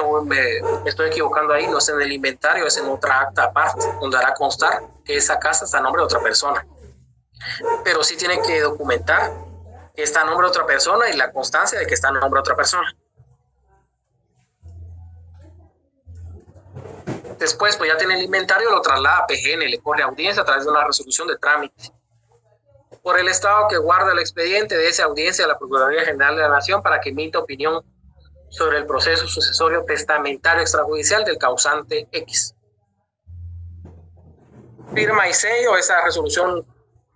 estoy equivocando ahí, no es en el inventario, es en otra acta aparte, donde hará constar que esa casa está a nombre de otra persona. Pero sí tiene que documentar que está a nombre de otra persona y la constancia de que está a nombre de otra persona. Después, pues ya tiene el inventario, lo traslada a PGN, le corre audiencia a través de una resolución de trámite. Por el estado que guarda el expediente de esa audiencia a la Procuraduría General de la Nación para que emita opinión sobre el proceso sucesorio testamentario extrajudicial del causante X. Firma y sello, esa resolución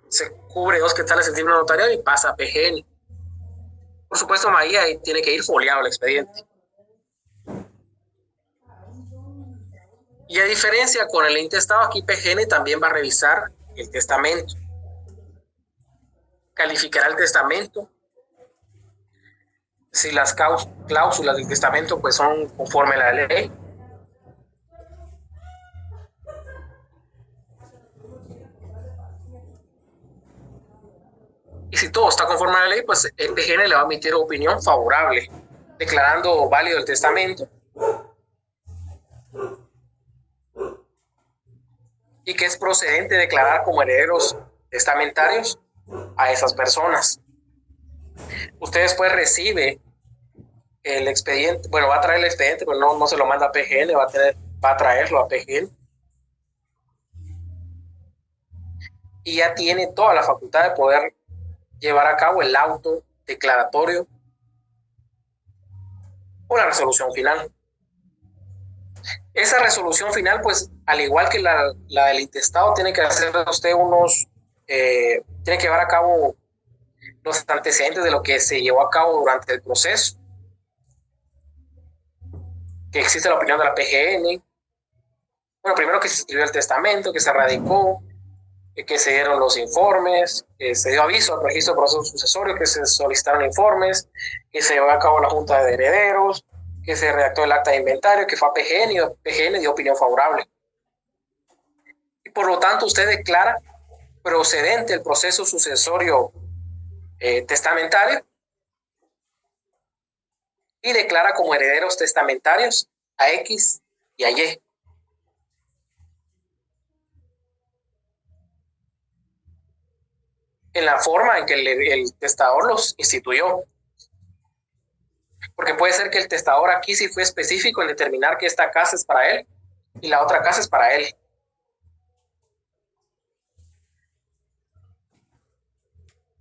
se cubre 2 quetzales el título notarial y pasa a PGN. Por supuesto, María tiene que ir foliado el expediente. Y a diferencia con el intestado, aquí PGN también va a revisar el testamento. Calificará el testamento. Si las cláusulas del testamento pues son conforme a la ley. Y si todo está conforme a la ley, pues el PGN le va a emitir opinión favorable, declarando válido el testamento. Y que es procedente declarar como herederos testamentarios a esas personas. Usted después recibe el expediente, bueno, va a traer el expediente, pero no se lo manda a PGN, va a traerlo a PGN y ya tiene toda la facultad de poder llevar a cabo el auto declaratorio o la resolución final. Esa resolución final, pues, al igual que la del intestado, tiene que hacer usted tiene que llevar a cabo los antecedentes de lo que se llevó a cabo durante el proceso, que existe la opinión de la PGN. Bueno, primero que se escribió el testamento, que se radicó, que se dieron los informes, que se dio aviso al registro de proceso sucesorio, que se solicitaron informes, que se llevó a cabo la junta de herederos, que se redactó el acta de inventario, que fue a PGN y PGN dio opinión favorable. Y por lo tanto usted declara procedente el proceso sucesorio testamentario y declara como herederos testamentarios a X y a Y. En la forma en que el testador los instituyó. Porque puede ser que el testador aquí sí fue específico en determinar que esta casa es para él y la otra casa es para él.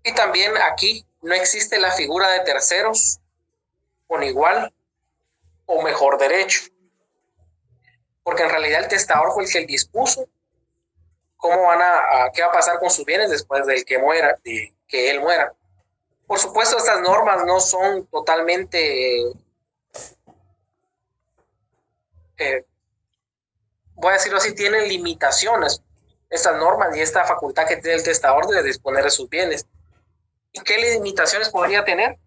Y también aquí no existe la figura de terceros con igual o mejor derecho. Porque en realidad el testador fue el que dispuso qué va a pasar con sus bienes después de que él muera. Por supuesto, estas normas no son totalmente, voy a decirlo así, tienen limitaciones. Estas normas y esta facultad que tiene el testador de disponer de sus bienes. ¿Y qué limitaciones podría tener?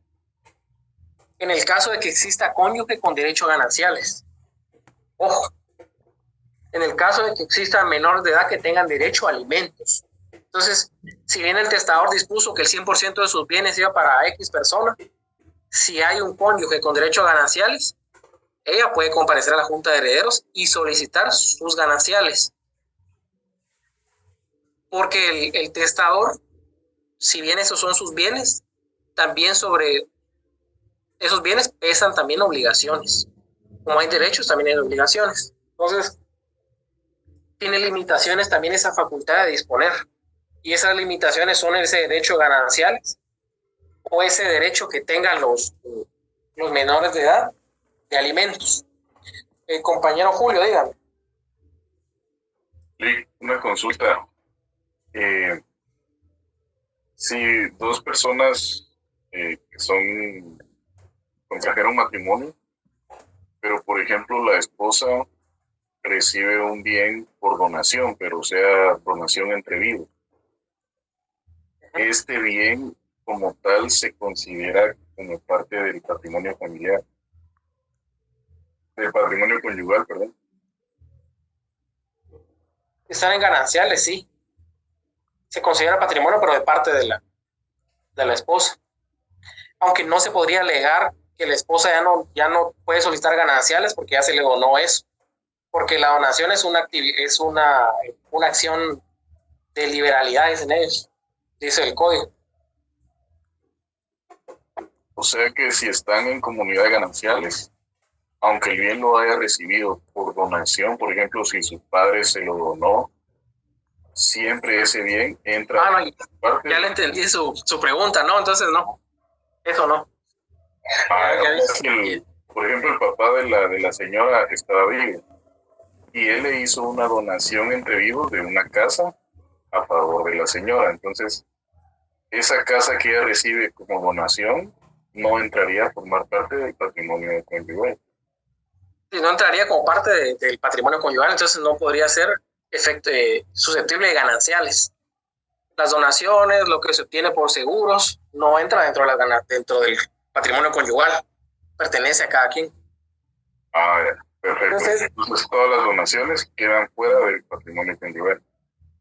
En el caso de que exista cónyuge con derecho a gananciales. Ojo. En el caso de que existan menores de edad que tengan derecho a alimentos. Entonces, si bien el testador dispuso que el 100% de sus bienes iba para X persona, si hay un cónyuge con derecho a gananciales, ella puede comparecer a la Junta de Herederos y solicitar sus gananciales. Porque el testador, si bien esos son sus bienes, también sobre esos bienes pesan también obligaciones. Como hay derechos, también hay obligaciones. Entonces, tiene limitaciones también esa facultad de disponer. Y esas limitaciones son ese derecho gananciales o ese derecho que tengan los menores de edad de alimentos. Compañero Julio, dígame. Una consulta. Si dos personas que contrajeron matrimonio, pero por ejemplo la esposa recibe un bien por donación, pero sea donación entre vivos, este bien como tal se considera como parte del patrimonio familiar, del patrimonio conyugal, perdón. Están en gananciales, sí. Se considera patrimonio, pero de parte de la esposa. Aunque no se podría alegar que la esposa ya no puede solicitar gananciales porque ya se le donó eso. Porque la donación es una acción de liberalidades en ellos, dice el código. O sea que si están en comunidad de gananciales, aunque el bien lo haya recibido por donación, por ejemplo, si su padre se lo donó, siempre ese bien entra. Ya le entendí su pregunta, ¿no? Entonces no, eso no. Por ejemplo, el papá de la señora estaba vivo y él le hizo una donación entre vivos de una casa a favor de la señora. Entonces, esa casa que ella recibe como donación no entraría a formar parte del patrimonio conyugal. Si no entraría como parte del patrimonio conyugal, entonces no podría ser susceptible de gananciales. Las donaciones, lo que se obtiene por seguros, no entra dentro del patrimonio conyugal. Pertenece a cada quien. Ah, ya. Perfecto. Entonces todas las donaciones quedan fuera del patrimonio conyugal.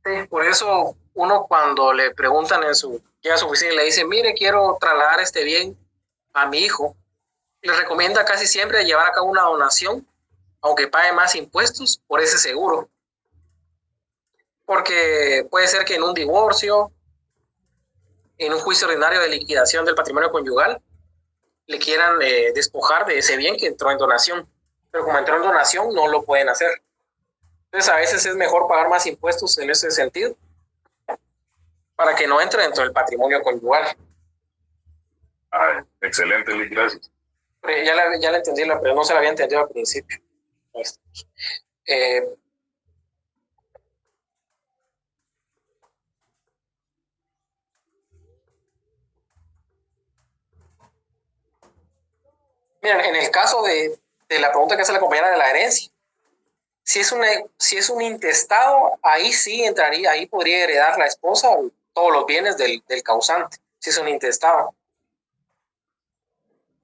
Sí, por eso uno cuando le preguntan llega a su oficina y le dice, mire, quiero trasladar este bien a mi hijo, le recomienda casi siempre llevar a cabo una donación, aunque pague más impuestos por ese seguro. Porque puede ser que en un divorcio, en un juicio ordinario de liquidación del patrimonio conyugal, le quieran despojar de ese bien que entró en donación. Pero como entró en donación, no lo pueden hacer. Entonces, a veces es mejor pagar más impuestos en ese sentido para que no entre dentro del patrimonio conyugal. Excelente, Luis, gracias. Ya la entendí, pero no se la había entendido al principio. Miren, en el caso de la pregunta que hace la compañera de la herencia, si es un intestado, ahí sí entraría, ahí podría heredar la esposa todos los bienes del causante, si es un intestado.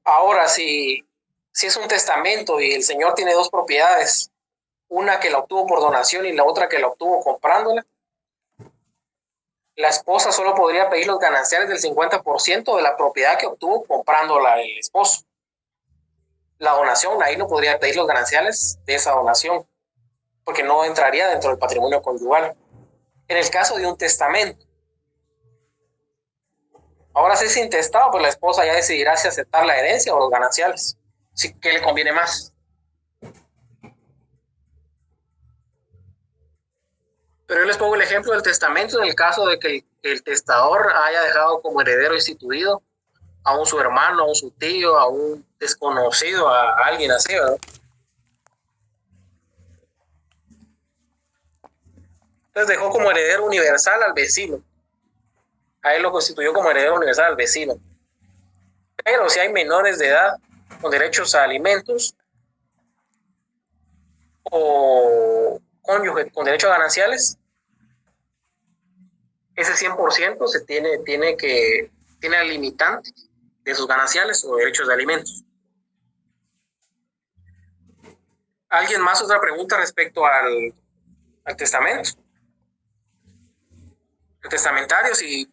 Ahora, si es un testamento y el señor tiene dos propiedades, una que la obtuvo por donación y la otra que la obtuvo comprándola, la esposa solo podría pedir los gananciales del 50% de la propiedad que obtuvo comprándola el esposo. La donación, ahí no podría pedir los gananciales de esa donación, porque no entraría dentro del patrimonio conyugal. En el caso de un testamento, ahora si es intestado, pues la esposa ya decidirá si aceptar la herencia o los gananciales, ¿qué le conviene más? Pero yo les pongo el ejemplo del testamento en el caso de que el testador haya dejado como heredero instituido a su hermano, a su tío, a un desconocido, a alguien así, ¿verdad? Entonces dejó como heredero universal al vecino. A él lo constituyó como heredero universal al vecino. Pero si hay menores de edad con derechos a alimentos o cónyuge con derechos a gananciales, ese 100% se tiene el limitante de sus gananciales o derechos de alimentos. ¿Alguien más otra pregunta respecto al testamento? El testamentario, si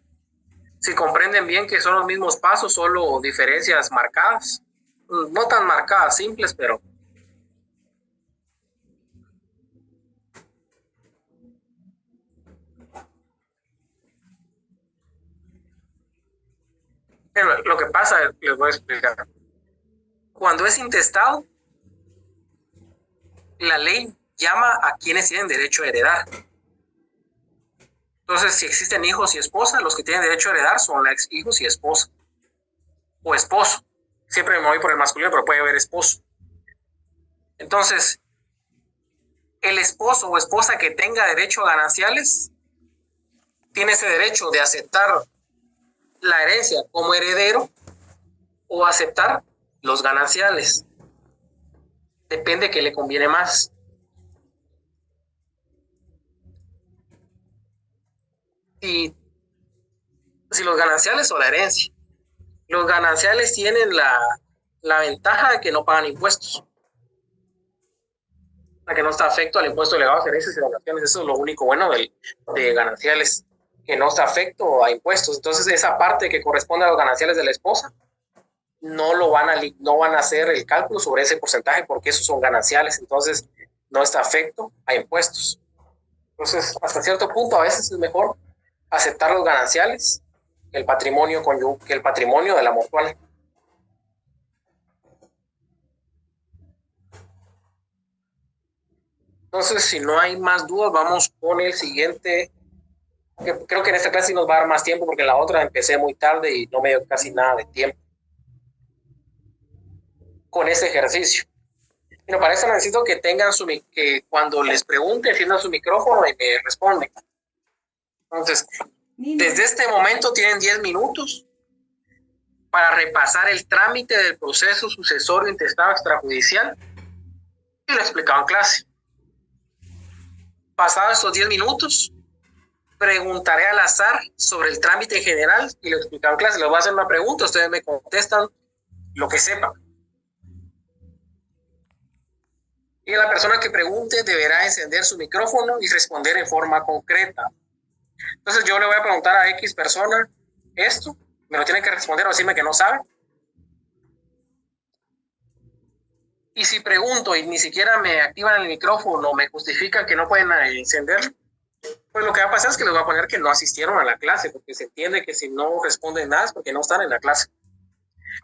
comprenden bien que son los mismos pasos, solo diferencias marcadas, no tan marcadas, simples, pero lo que pasa, les voy a explicar. Cuando es intestado, la ley llama a quienes tienen derecho a heredar. Entonces, si existen hijos y esposa, los que tienen derecho a heredar son los hijos y esposa. O esposo. Siempre me voy por el masculino, pero puede haber esposo. Entonces, el esposo o esposa que tenga derecho a gananciales tiene ese derecho de aceptar la herencia como heredero o aceptar los gananciales. Depende que le conviene más. Si los gananciales o la herencia. Los gananciales tienen la ventaja de que no pagan impuestos. La que no está afecto al impuesto de legados, herencias y donaciones. Eso es lo único bueno de gananciales, que no está afecto a impuestos. Entonces, esa parte que corresponde a los gananciales de la esposa, no van a hacer el cálculo sobre ese porcentaje porque esos son gananciales. Entonces, no está afecto a impuestos. Entonces, hasta cierto punto, a veces es mejor aceptar los gananciales que el patrimonio de la mutual. Entonces, si no hay más dudas, vamos con el siguiente. Creo que en esta clase sí nos va a dar más tiempo porque en la otra empecé muy tarde y no me dio casi nada de tiempo con ese ejercicio. Pero para eso necesito que tengan que cuando les pregunte, enciendan su micrófono y me responden. Entonces, desde este momento tienen 10 minutos para repasar el trámite del proceso sucesorio intestado extrajudicial y lo explicado en clase. Pasados estos 10 minutos, preguntaré al azar sobre el trámite en general y lo explicado en clase. Les voy a hacer una pregunta, ustedes me contestan lo que sepan. Y la persona que pregunte deberá encender su micrófono y responder en forma concreta. Entonces yo le voy a preguntar a X persona esto, me lo tiene que responder o decirme que no sabe. Y si pregunto y ni siquiera me activan el micrófono o me justifican que no pueden encenderlo, pues lo que va a pasar es que les voy a poner que no asistieron a la clase, porque se entiende que si no responden nada es porque no están en la clase.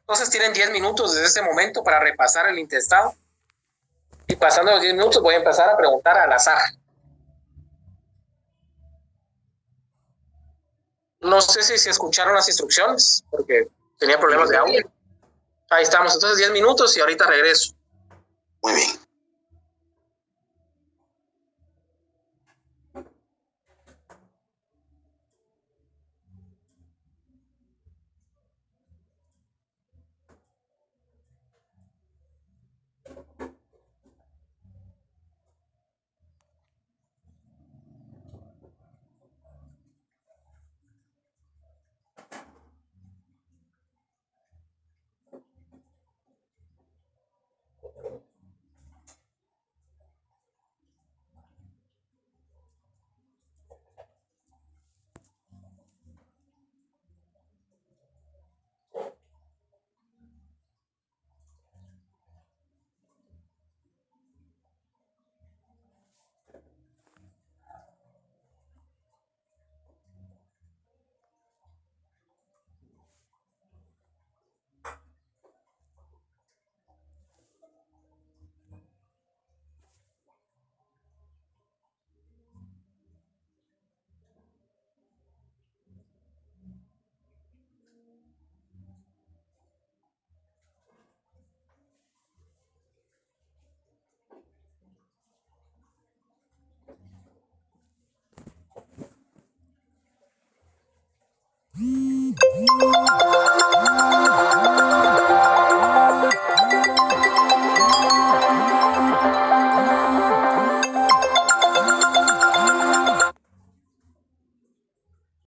Entonces tienen 10 minutos desde ese momento para repasar el intestado. Y pasando los 10 minutos voy a empezar a preguntar al azar. No sé si escucharon las instrucciones, porque tenía problemas de audio. Ahí estamos, entonces 10 minutos y ahorita regreso. Muy bien.